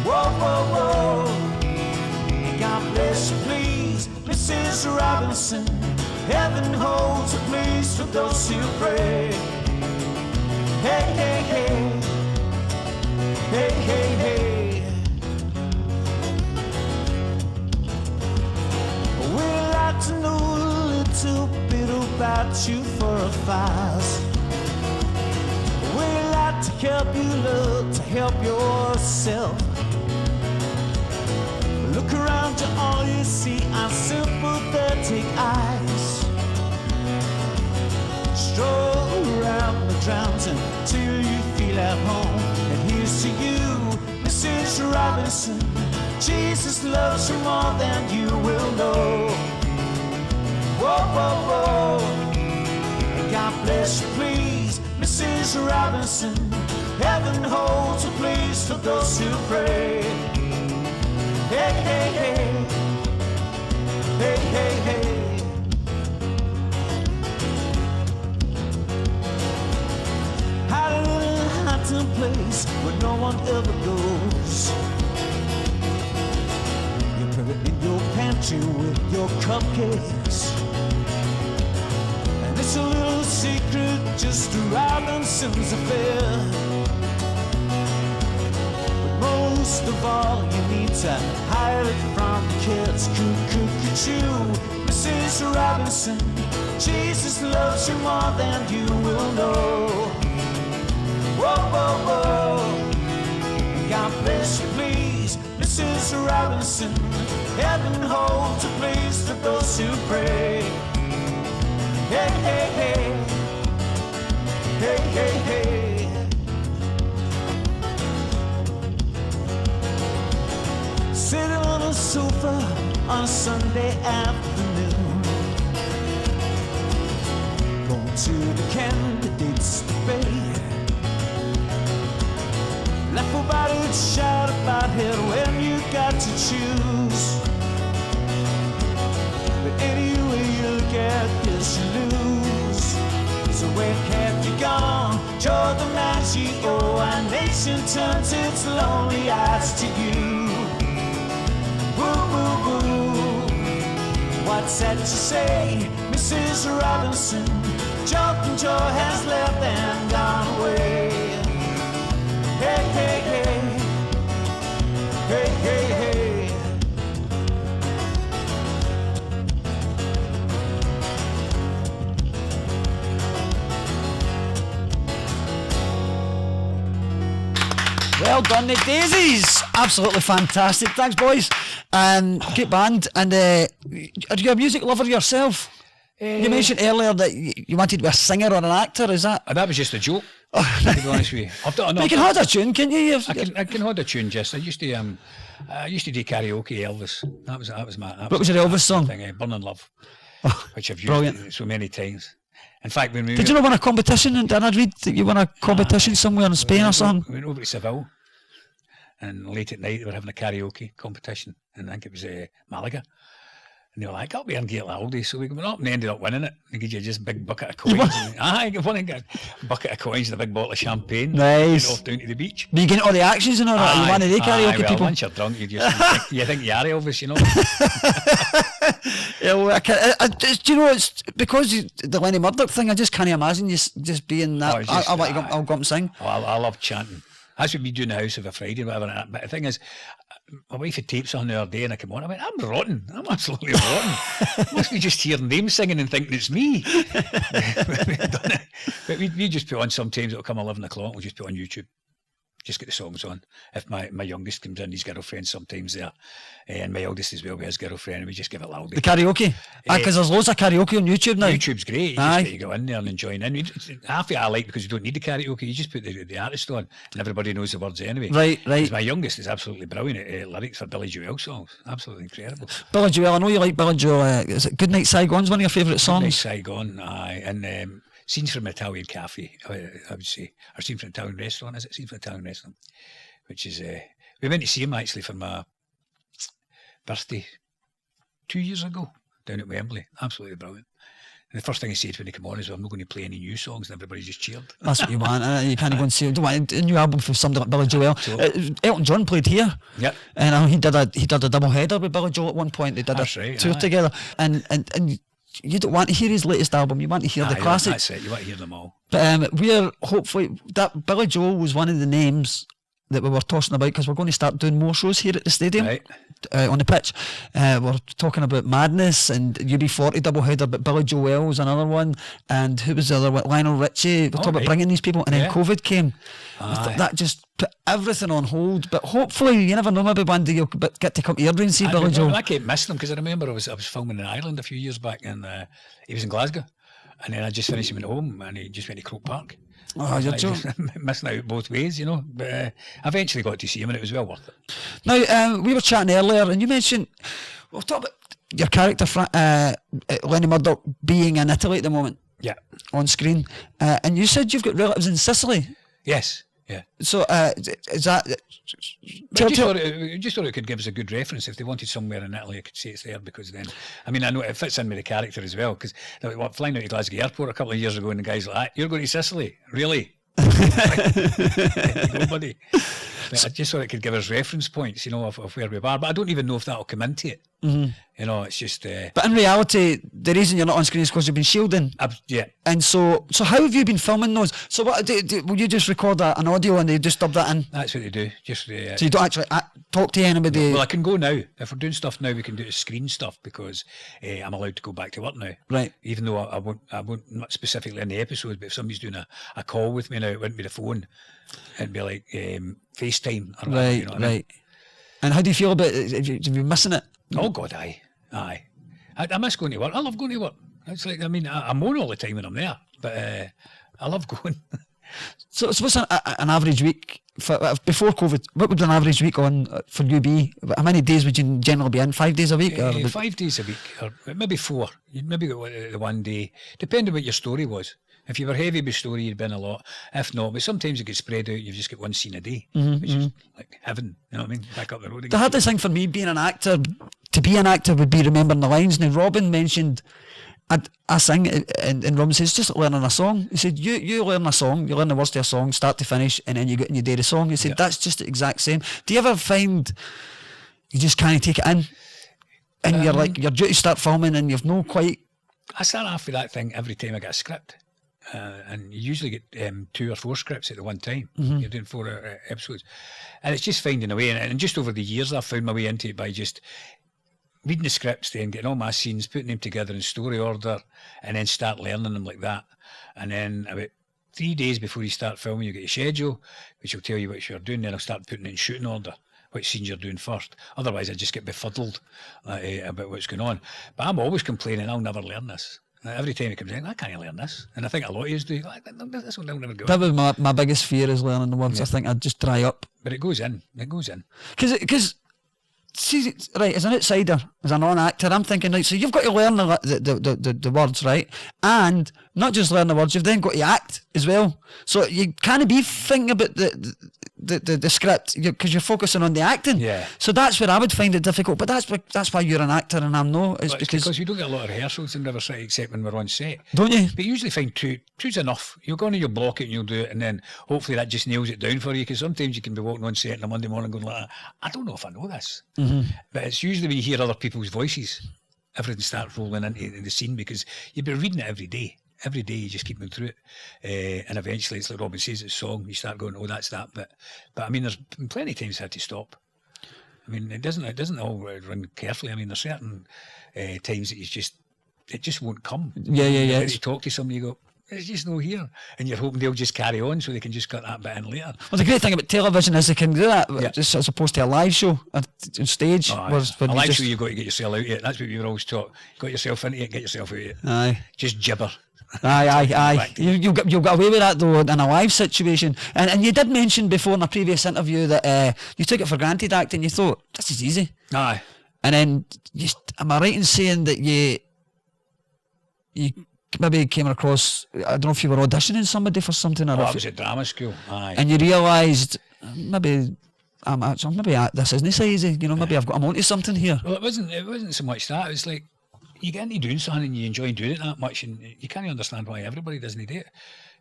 Whoa, whoa, whoa. God bless you, please, Mrs. Robinson. Heaven holds a place for those who pray. Hey, hey, hey. Hey, hey, hey. We'd like to know a little bit about you for a fast. We'd like to help you look to help yourself. Look around you, all you see are sympathetic eyes. Stroll around the grounds until you feel at home. And here's to you, Mrs. Robinson. Jesus loves you more than you will know. Whoa, whoa, whoa. God bless you, please, Mrs. Robinson. Heaven holds a place for those who pray. Hey, hey, hey. Hey, hey, hey. Had a little hunting place where no one ever goes. You put it in your pantry with your cupcakes. And it's a little secret, just a Robinson's affair. But most of all, you need to hide it from the kids. Coo-coo-coo-choo, Mrs. Robinson. Jesus loves you more than you will know. Whoa, whoa, whoa. God bless you, please, Mrs. Robinson. Heaven holds a place for those who pray. Hey, hey, hey. Hey, hey, hey. Sitting on a sofa on a Sunday afternoon, going to the candidates' debate. Laugh about it, shout about it when you got to choose. But any way you look at this, you lose. So where have you gone? Joe the Maggio, our nation turns its lonely eyes to you. Woo, woo, woo. What's that you say, Mrs. Robinson? Joe Joe has left and gone away. Hey, hey, hey. Hey, hey, hey. Well done, the Daisies. Absolutely fantastic. Thanks, boys. Great band. And are you a music lover yourself? You mentioned earlier that you wanted to be a singer or an actor. Is that? That was just a joke. To be honest with you, You can hold a tune, can you? I can hold a tune. Just I used to do karaoke Elvis. That was my. What was your Elvis song? Thing, Burning Love, which I've used Brilliant. so many times. In fact, when we Did you not win a competition? And did I read that you won a competition somewhere in Spain or something? We went over to Seville, and late at night they were having a karaoke competition, and I think it was Malaga. And they were like, "I'll be and get Aldi." So we went up and ended up winning it. They give you just a big bucket of coins. I won a bucket of coins and a big bottle of champagne. Nice. Went off down to the beach. Were you getting all the actions and all that? You one of the karaoke well, people? Once you're drunk, you think you are Elvis, you know. Yeah, well, do you know, it's because the Lenny Murdoch thing, I just can't imagine you just being that. I'll go up and sing. Oh, I love chanting. That's what we do in the house of a Friday, whatever. But the thing is, my wife had tapes on the other day and I came on, I went, I'm rotten. I'm absolutely rotten. Must be just hearing names singing and thinking it's me. But we just put on sometimes, it'll come 11 o'clock, we'll just put on YouTube. Just get the songs on. If my youngest comes in, his girlfriend sometimes there, and my eldest as well with his girlfriend, and we just give it loud. The karaoke? Because there's loads of karaoke on YouTube now. YouTube's great. You just get to go in there and join in. Half of it I like because you don't need the karaoke. You just put the artist on and everybody knows the words anyway. Right. 'Cause my youngest is absolutely brilliant at lyrics for Billy Joel songs. Absolutely incredible. Billy Joel, I know you like Billy Joel. Is it Goodnight Saigon's one of your favourite songs? Goodnight Saigon, aye. And Scenes from an Italian Cafe, I would say. Or Scenes from an Italian Restaurant, is it? Scenes from an Italian Restaurant. Which is, we went to see him actually for my birthday 2 years ago down at Wembley. Absolutely brilliant. And the first thing he said when he came on is, I'm not going to play any new songs, and everybody just cheered. That's what you want. You can't go and see. Don't want a new album from somebody like Billy Joel. Elton John played here. Yep. And he did a double header with Billy Joel at one point. They did a tour together. And you don't want to hear his latest album. You want to hear the classics. That's it. You want to hear them all. But we're hopefully that Billy Joel was one of the names that we were tossing about because we're going to start doing more shows here at the stadium, right. On the pitch. We're talking about Madness and UB40 doubleheader, but Billy Joel was another one, and who was the other one? Lionel Richie. We're talking about bringing these people, and then COVID came. That just put everything on hold. But hopefully, you never know, maybe one day you'll get to come to Airdrie and see Billy Joel. I kept missing him because I remember I was filming in Ireland a few years back, and he was in Glasgow, and then I just finished him at home, and he just went to Croke Park. Oh, you're joking. Missing out both ways, you know. But I eventually got to see him, and it was well worth it. Now, we were chatting earlier, and you mentioned, we'll talk about your character, Lenny Murdoch, being in Italy at the moment. Yeah. On screen. And you said you've got relatives in Sicily. Yes. Yeah. So, is that... I just thought it could give us a good reference. If they wanted somewhere in Italy, I could say it's there, because then, I mean, I know it fits in with the character as well, because flying out to Glasgow Airport a couple of years ago, and the guy's like, "You're going to Sicily? Really?" Nobody. I just thought it could give us reference points, you know, of where we are. But I don't even know if that'll come into it. Mm-hmm. You know, it's just... But in reality, the reason you're not on screen is because you've been shielding. Yeah. And so how have you been filming those? So what will you just record an audio and they just dub that in? That's what they do. Just so you don't actually talk to anybody? Well, I can go now. If we're doing stuff now, we can do screen stuff, because I'm allowed to go back to work now. Right. Even though I won't not specifically in the episodes, but if somebody's doing a call with me now, it wouldn't be the phone. It'd be like FaceTime or whatever, you know what I mean? And how do you feel about it? Have you been missing it? Oh God, aye. I miss going to work. I love going to work. It's like, I mean, I moan all the time when I'm there, but I love going. So what's an average week before COVID? What would an average week on for you be? How many days would you generally be in? 5 days a week? 5 days a week, or maybe 4. You'd maybe go the one day, depending what your story was. If you were heavy with story, you'd been a lot. If not, but sometimes it gets spread out. You've just got one scene a day, which is like heaven. You know what I mean? Back up the road again. The hardest thing for me being an actor, to be an actor, would be remembering the lines. Now, Robin mentioned, I sing, and Robin says, just like learning a song. He said, you learn a song, you learn the words to a song, start to finish, and then you get in your daily song. He said, that's just the exact same. Do you ever find you just can't take it in? And you're like, you're due to start filming, and you've no quite... I start off with that thing every time I get a script. And you usually get 2 or 4 scripts at the one time. You're doing 4 episodes. And it's just finding a way. And just over the years, I've found my way into it by just reading the scripts, then getting all my scenes, putting them together in story order, and then start learning them like that. And then about 3 days before you start filming, you get your schedule, which will tell you what you're doing. Then I'll start putting it in shooting order, which scenes you're doing first. Otherwise, I just get befuddled about what's going on. But I'm always complaining, I'll never learn this. Every time it comes in, I can't learn this. And I think a lot of you do. This will never go. That was my biggest fear is learning the words. I think I'd just dry up. But it goes in. It goes in. Because see, right, as an outsider, as a non-actor, I'm thinking, right, so you've got to learn the words, right? And not just learn the words, you've then got to act as well. So you can't be thinking about the script because you're focusing on the acting. Yeah. So that's where I would find it difficult. But that's why you're an actor and I'm not. It's because we don't get a lot of rehearsals in Riverside except when we're on set. Don't you? But you usually find two's enough. You'll go on and you'll block it and you'll do it, and then hopefully that just nails it down for you, because sometimes you can be walking on set on a Monday morning going like, I don't know if I know this. Mm-hmm. But it's usually when you hear other people's voices, everything starts rolling into the scene, because you've been reading it every day. Every day you just keep moving through it, and eventually it's like Robin says, it's a song. You start going, oh, that's that bit. But I mean, there's been plenty of times I had to stop. I mean, it doesn't all run carefully. I mean, there's certain times that it just won't come. Yeah. You talk to somebody, you go, it's just no here, and you're hoping they'll just carry on so they can just cut that bit in later. Well, the great thing about television is they can do that, just as opposed to a live show on stage. A live show, you've got to get yourself out of it. That's what we were always taught. Got yourself into it, get yourself out of it. Aye. Just gibber. Aye. You'll get away with that though in a live situation. And you did mention before in a previous interview that you took it for granted acting. You thought, this is easy. Aye. And then, am I right in saying that you maybe came across, I don't know if you were auditioning somebody for something, or I was at drama school. Aye. And you realised maybe this isn't so easy. Maybe I'm onto something here. Well, it wasn't so much that. It was like, you get into doing something and you enjoy doing it that much, and you can't understand why everybody doesn't do it.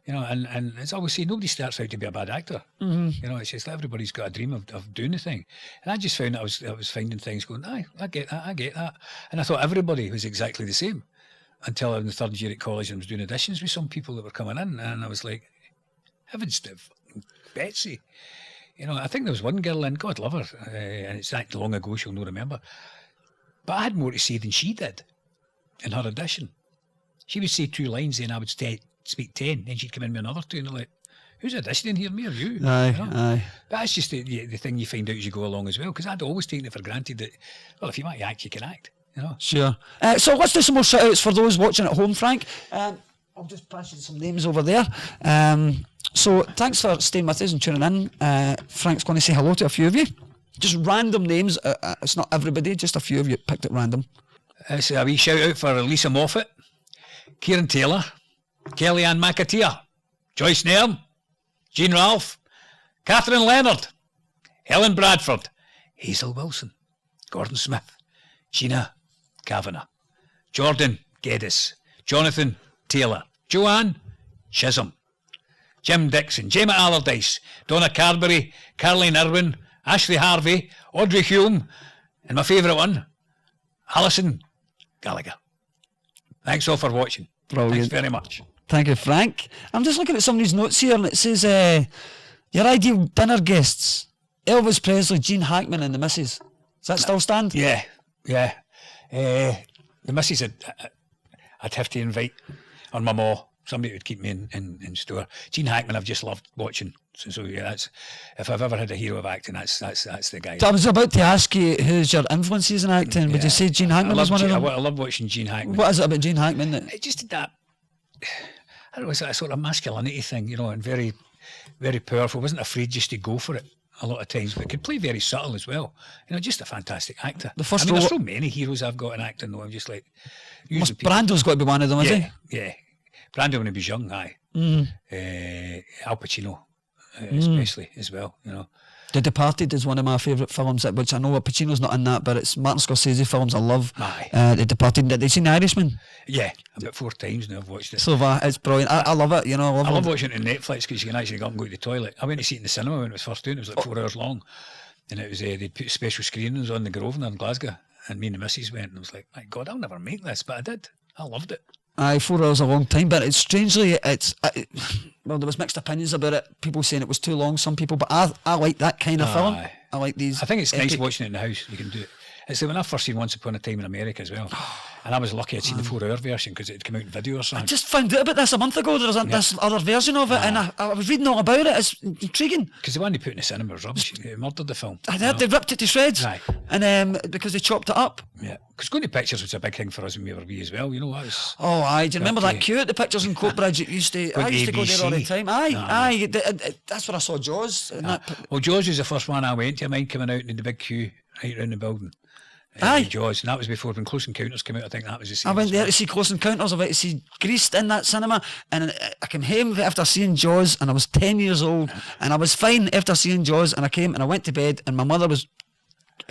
And it's always say, nobody starts out to be a bad actor. Mm-hmm. It's just everybody's got a dream of doing the thing. And I just found that I was finding things going, aye, I get that. And I thought everybody was exactly the same until in the third year at college and was doing auditions with some people that were coming in, and I was like, heavens to Betsy. I think there was one girl in, God love her, and it's that long ago she'll not remember, but I had more to say than she did in her audition. She would say 2 lines and I would speak 10, then she'd come in with another 2, and they're like, who's auditioning here, me or you? Aye. But that's just the thing you find out as you go along as well, because I'd always taken it for granted that, well, if you want to act, you can act. Sure. So let's do some more shout outs for those watching at home, Frank. I'll just pass you some names over there. So thanks for staying with us and tuning in. Frank's going to say hello to a few of you. Just random names. It's not everybody, just a few of you picked at random. It's a wee shout out for Lisa Moffat, Kieran Taylor, Kellyanne McAteer, Joyce Nairn, Jean Ralph, Catherine Leonard, Helen Bradford, Hazel Wilson, Gordon Smith, Gina Kavanagh, Jordan Geddes, Jonathan Taylor, Joanne Chisholm, Jim Dixon, Gemma Allardyce, Donna Carberry, Caroline Irwin, Ashley Harvey, Audrey Hume, and my favourite one, Alison Gallagher. Thanks all for watching. Brilliant. Thanks very much. Thank you, Frank. I'm just looking at some of these notes here, and it says, your ideal dinner guests, Elvis Presley, Gene Hackman and the missus. Does that still stand? Yeah. The missus I'd have to invite, or my ma, somebody would keep me in store. Gene Hackman I've just loved watching. So yeah, that's, if I've ever had a hero of acting, that's the guy. I was about to ask you who's your influences in acting. Would you say Gene Hackman was one of them? I love watching Gene Hackman. What is it about Gene Hackman that it just did that, I don't know, it's that sort of masculinity thing, and very, very powerful. Wasn't afraid just to go for it a lot of times, but could play very subtle as well. Just a fantastic actor. There's so many heroes I've got in acting though. I'm just like, Brando's got to be one of them, is he? Yeah. Brando when he was young, aye. Al Pacino, especially as well. The Departed is one of my favourite films, which I know Pacino's not in that, but it's Martin Scorsese films I love. Aye. The Departed. Did you seen The Irishman? Yeah, about 4 times now I've watched it. So it's brilliant. I love it. I love watching it on Netflix because you can actually go up and go to the toilet. I went to see it in the cinema when it was first doing. It was like 4 hours long, and it was they put special screenings on the Grosvenor in Glasgow, and me and the missus went, and I was like, my God, I'll never make this, but I did. I loved it. Aye, 4 hours a long time, but it's strangely, well, there was mixed opinions about it. People saying it was too long, some people, but I like that kind of film. I like these. I think it's nice watching it in the house. You can do it. It's like when I first seen Once Upon a Time in America as well. And I was lucky I'd seen the 4-hour version because it had come out in video or something. I just found out about this a month ago. There's this other version of it, and I was reading all about it. It's intriguing. Because the one they put in the cinema was rubbish. It murdered the film. They ripped it to shreds, Right. and because they chopped it up. Yeah, because going to pictures was a big thing for us when we were wee as well. You know, that was. Oh, aye. Do you remember that queue at the pictures in Coatbridge? I used to go there all the time. Aye. That's where I saw Jaws. Well, Jaws was the first one I went to. Mine coming out in the big queue right around the building. Aye. Jaws, and that was before when Close Encounters came out. I think that was the same. I went there to see Close Encounters. I went to see Greased in that cinema, and I came home after seeing Jaws, and I was 10 years old, and I was fine after seeing Jaws, and I came and I went to bed, and my mother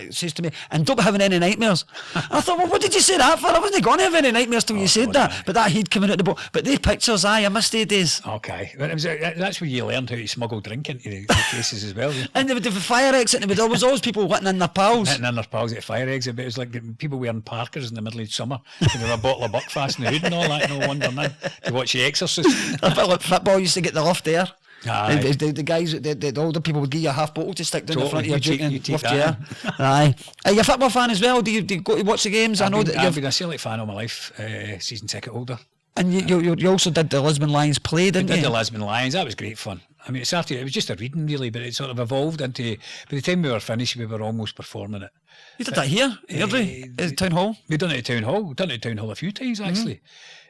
says to me, and don't be having any nightmares. I thought, well, what did you say that for? I wasn't going to have any nightmares till you said that. Aye. But that he'd come out the boat. But they pictures, I missed the days. Okay. Well, that's where you learned how to smuggle drink into the cases as well. And there would be fire exit, and there was always people wetting in their pals. Wetting in their pals at the fire exit, but it was like people wearing Parkers in the middle of summer, and there were a bottle of Buckfast in the hood and all that, no wonder none, to watch The Exorcist. A bit like football used to get the lift there. The guys, the older people would give you a half bottle to stick down the front of your drink and lift you there. Aye. Are you a football fan as well? Do you go to watch the games? I've been a Celtic fan all my life, season ticket holder. And you also did the Lisbon Lions play, didn't you? I did the Lisbon Lions, that was great fun. I mean, it was just a reading really, but it sort of evolved into, by the time we were finished, we were almost performing it. You did that here, at Town Hall? We've done it at Town Hall. We've done it at Town Hall a few times, actually.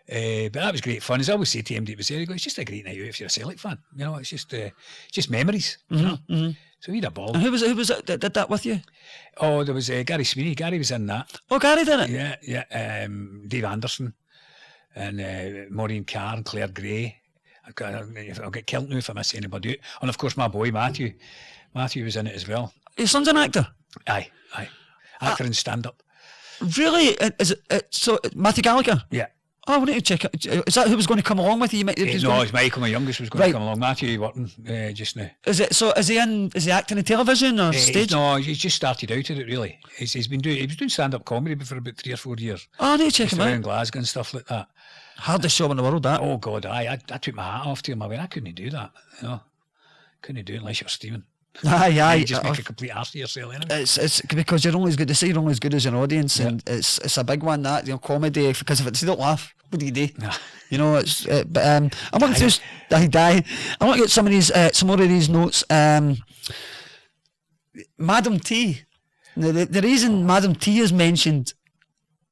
But that was great fun. As I always say to him, it's just a great night out if you're a Celtic fan. You know, it's just memories. You know? So we had a ball. And who was it that did that with you? Oh, there was Gary Sweeney. Gary was in that. Oh, Gary did it? Yeah. Dave Anderson and Maureen Carr and Claire Gray. I'll get killed now if I miss anybody out. And of course, my boy Matthew. Matthew was in it as well. Your son's an actor? Aye. Actor and stand-up. Really? Is it so? Matthew Gallagher? Yeah. Oh, we need to check it. Is that who was going to come along with you? No, it's Michael, my youngest, was going to come along. Matthew working just now. Is it so? Is he acting in television or stage? No, he's just started out at it really. He was doing stand-up comedy for about 3 or 4 years. Oh, I need to check him out. Around Glasgow and stuff like that. Hardest show in the world, that. Oh God, I took my hat off to him. I couldn't do that. You know, couldn't do it unless you're steaming. Aye. You just make a complete arse of yourself anyway. It's because you're only as good to say you're only as good as your audience, and it's a big one, that, you know, comedy, because if you don't laugh, what do you do? Nah. You know, it's but I want to die. I want to get some more of these notes. Madam T. The reason Madam T is mentioned,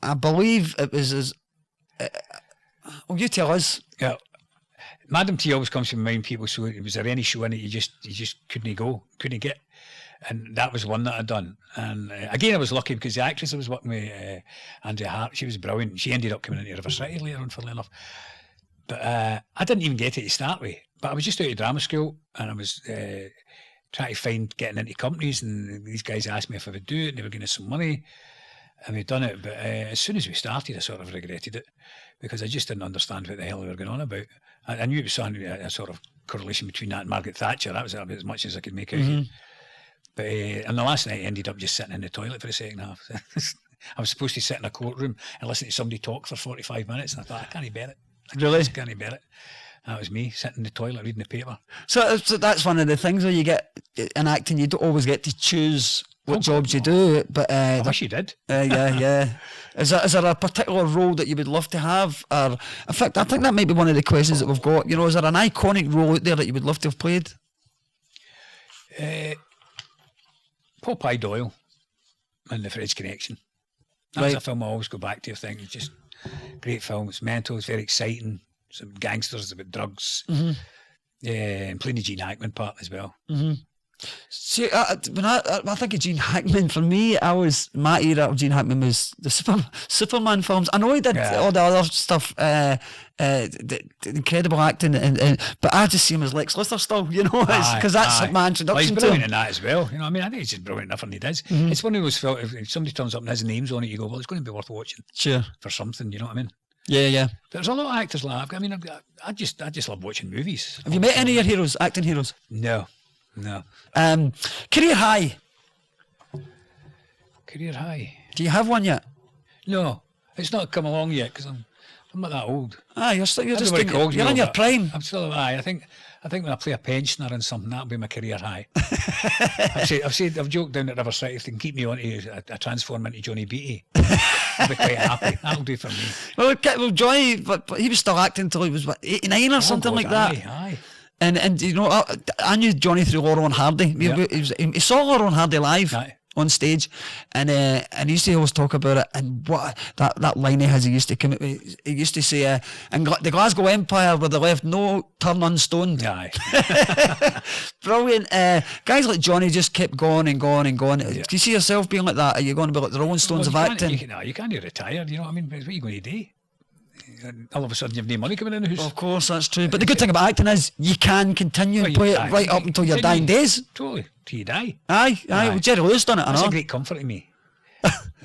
I believe it was as. Well, you tell us. Yeah. Madam T always comes to mind, people, so was there any show in it you just couldn't get? And that was one that I'd done. And again, I was lucky because the actress I was working with, Andrea Hart, she was brilliant. She ended up coming into River City later on, funnily enough. But I didn't even get it to start with. But I was just out of drama school, and I was trying to find getting into companies, and these guys asked me if I would do it, and they were giving us some money. And we'd done it, but as soon as we started, I sort of regretted it because I just didn't understand what the hell they were going on about. I knew it was a sort of correlation between that and Margaret Thatcher. That was about as much as I could make out of it. But on the last night, I ended up just sitting in the toilet for the second half. I was supposed to sit in a courtroom and listen to somebody talk for 45 minutes, and I thought, I can't bear it. Really? I can't bear it. That was me, sitting in the toilet reading the paper. So that's one of the things where you get in acting, you don't always get to choose what jobs you do, but I wish you did. Yeah. Is there a particular role that you would love to have? Or, in fact, I think that might be one of the questions that we've got. You know, is there an iconic role out there that you would love to have played? Popeye Doyle and The Fred's Connection. That's a film I always go back to. I think it's just a great film. It's mental. It's very exciting. Some gangsters about drugs. And playing the Gene Hackman part as well. See, when I think of Gene Hackman, for me, my era of Gene Hackman was the Superman films. I know he did all the other stuff, the incredible acting, but I just see him as Lex Luthor still, you know, because that's my introduction he's to brilliant him. in that as well. You know, I mean, I think he's just brilliant enough, and he does. It's one of those films, if somebody turns up and his name's on it, you go, well, it's going to be worth watching. Sure. For something, you know what I mean? Yeah. There's a lot of actors like that. I mean, I just love watching movies. Have you met any of your heroes, acting heroes? No. Career high. Career high. Do you have one yet? No, it's not come along yet because I'm I'm not that old. You're just Everybody calls me you're in your old, prime. I'm still I think when I play a pensioner and something, that'll be my career high. I've joked down at Riverside, if they can keep me on to a transform into Johnny Beattie, I'll be quite happy. That'll do for me. Well, Johnny, but he was still acting until he was, what, 89 or something like that. Aye. And you know, I knew Johnny through Laurel and Hardy. Yeah. He saw Laurel and Hardy live. Aye. On stage, and he used to always talk about it, and what that line he has, he used to come. He used to say, "And the Glasgow Empire, where they left no turn unstoned." Aye. Brilliant. Guys like Johnny just kept going and going and going. Yeah. Do you see yourself being like that? Are you going to be like the Rolling Stones of acting? You can't be retired. You know what I mean? What are you going to do? All of a sudden, you've no money coming in the house. Of course, that's true. But the good thing about acting is you can continue and play it right up until your dying days. Totally, till you die. Aye. Well, Jerry Lewis done it. That's I know. a great comfort to me.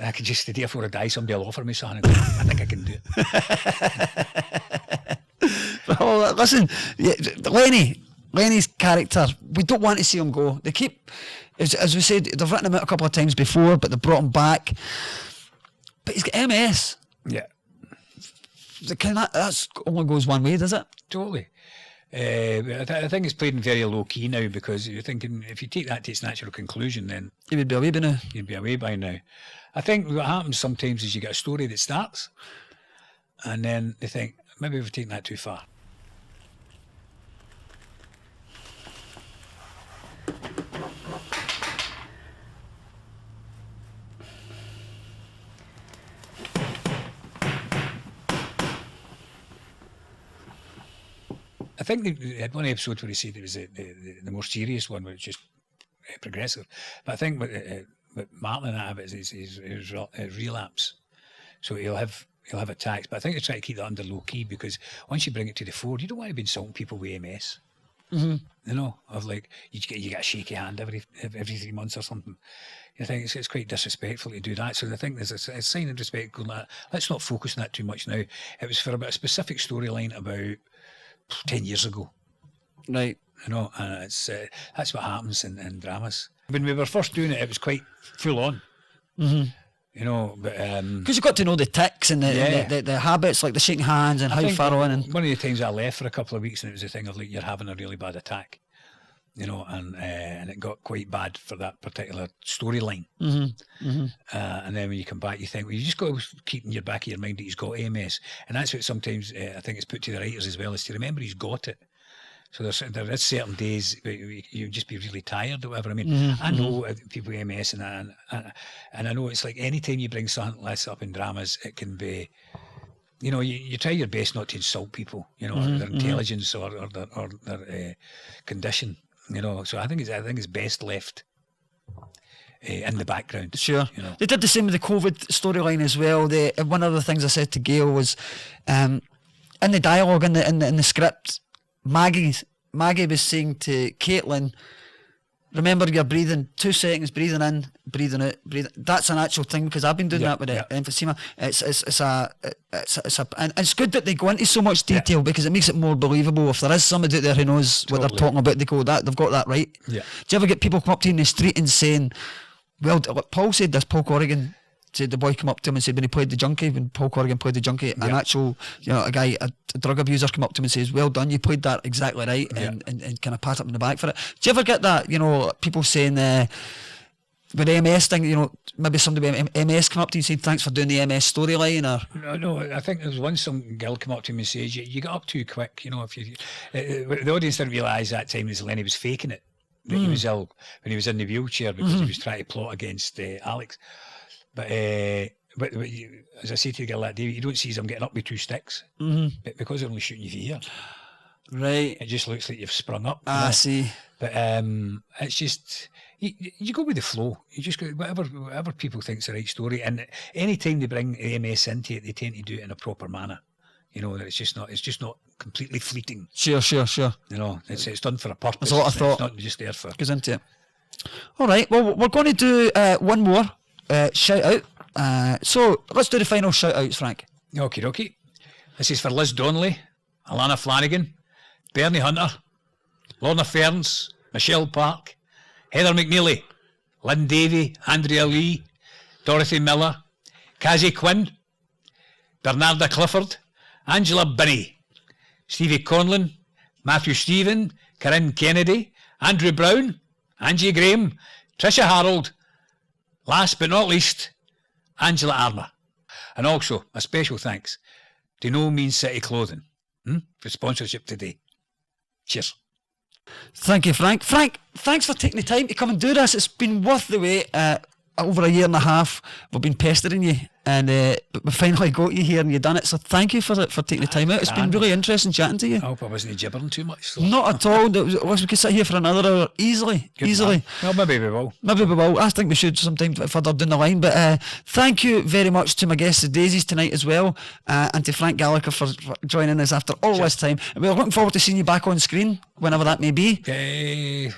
I could just, the day before I die, somebody will offer me something. I think I can do it. Oh, listen, Lenny's character, we don't want to see him go. They keep, as we said, they've written him out a couple of times before, but they brought him back. But he's got MS. Yeah. That's only goes one way, does it? Totally. I think it's played in very low key now, because you're thinking if you take that to its natural conclusion, then He would be away by now. you'd be away by now. I think what happens sometimes is you get a story that starts, and then they think maybe we've taken that too far. I think they had one episode where he said it was the more serious one, which is just progressive. But I think what Martin and that have is his relapse. So he'll have attacks. But I think they try to keep that under low key, because once you bring it to the fore, you don't want to be insulting people with MS. Mm-hmm. You know, of like you get a shaky hand every 3 months or something. You think it's quite disrespectful to do that. So I think there's a sign of respect going like, let's not focus on that too much now. It was for about a specific storyline about 10 years ago. Right. You know, and that's what happens in dramas. When we were first doing it, it was quite full on. Mm-hmm. You know, but because you've got to know the tics and the habits, like the shaking hands and how far on. And one of the times I left for a couple of weeks, and it was a thing of like, you're having a really bad attack, you know, and it got quite bad for that particular storyline. Mm-hmm. Mm-hmm. And then when you come back, you think, well, you just got to keep in your back of your mind that he's got MS, and that's what sometimes I think it's put to the writers as well, is to remember he's got it. So there is certain days where you just be really tired or whatever. I mean, I know people with MS and I know it's like any time you bring something like this up in dramas, it can be, you know, you try your best not to insult people, you know, their intelligence or their condition, you know. So I think it's best left in the background. Sure. You know. They did the same with the COVID storyline as well. One of the things I said to Gail was, in the dialogue in the script, Maggie was saying to Caitlin, remember you're breathing 2 seconds, breathing in, breathing out, breathing. That's an actual thing, because I've been doing that with emphysema. And it's good that they go into so much detail, because it makes it more believable. If there is somebody out there who knows what they're talking about, they go, they've got that right. Yeah. Do you ever get people come up to you in the street and saying, well, like Paul said this, Paul Corrigan said the boy come up to him and said when Paul Corrigan played the junkie, an actual, you know, a drug abuser come up to him and says, well done, you played that exactly right, and kind of pat up in the back for it. Do you ever get that, you know, people saying with the MS thing, you know, maybe somebody with MS come up to you and said thanks for doing the MS storyline, or no, I think there was once some girl come up to me and says you got up too quick, you know. If you the audience didn't realise that time that Lenny was faking it, that he was ill when he was in the wheelchair, because he was trying to plot against Alex. But as I say to the girl that day, you don't see him getting up with 2 sticks, but because they're only shooting you from here, right? It just looks like you've sprung up. I see. But it's just you go with the flow. You just go whatever people think's the right story. And any time they bring the MS into it, they tend to do it in a proper manner. You know, that it's just not completely fleeting. Sure. You know, it's done for a purpose. There's a lot of thought. It's not just there for. Goes into it. All right. Well, we're going to do one more. Shout out. So let's do the final shout outs, Frank. Okie dokie. This is for Liz Donnelly, Alana Flanagan, Bernie Hunter, Lorna Ferns, Michelle Park, Heather McNeely, Lynn Davey, Andrea Lee, Dorothy Miller, Cassie Quinn, Bernarda Clifford, Angela Binney, Stevie Conlon, Matthew Stephen, Corinne Kennedy, Andrew Brown, Angie Graham, Tricia Harold, last but not least, Angela Armour. And also a special thanks to No Means City Clothing for sponsorship today. Cheers. Thank you, Frank. Frank, thanks for taking the time to come and do this. It's been worth the wait. Over a year and a half, we've been pestering you, and we finally got you here and you've done it. So thank you for taking the time out. It's been really interesting chatting to you. I hope I wasn't gibbering too much. So. Not at all. We could sit here for another hour easily. Good easily. Man. Well, maybe we will. Maybe we will. I think we should sometime further down the line. But thank you very much to my guests, the Daisies, tonight as well, and to Frank Gallagher for joining us after all this time. And we're looking forward to seeing you back on screen, whenever that may be.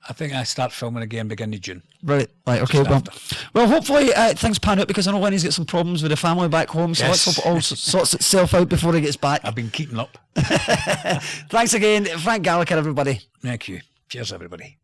I think I start filming again beginning of June. Right, okay. Well, hopefully things pan out, because I know Lenny's got some problems with the family back home, so let's hope it all sorts itself out before he gets back. I've been keeping up. Thanks again, Frank Gallagher, everybody. Thank you. Cheers, everybody.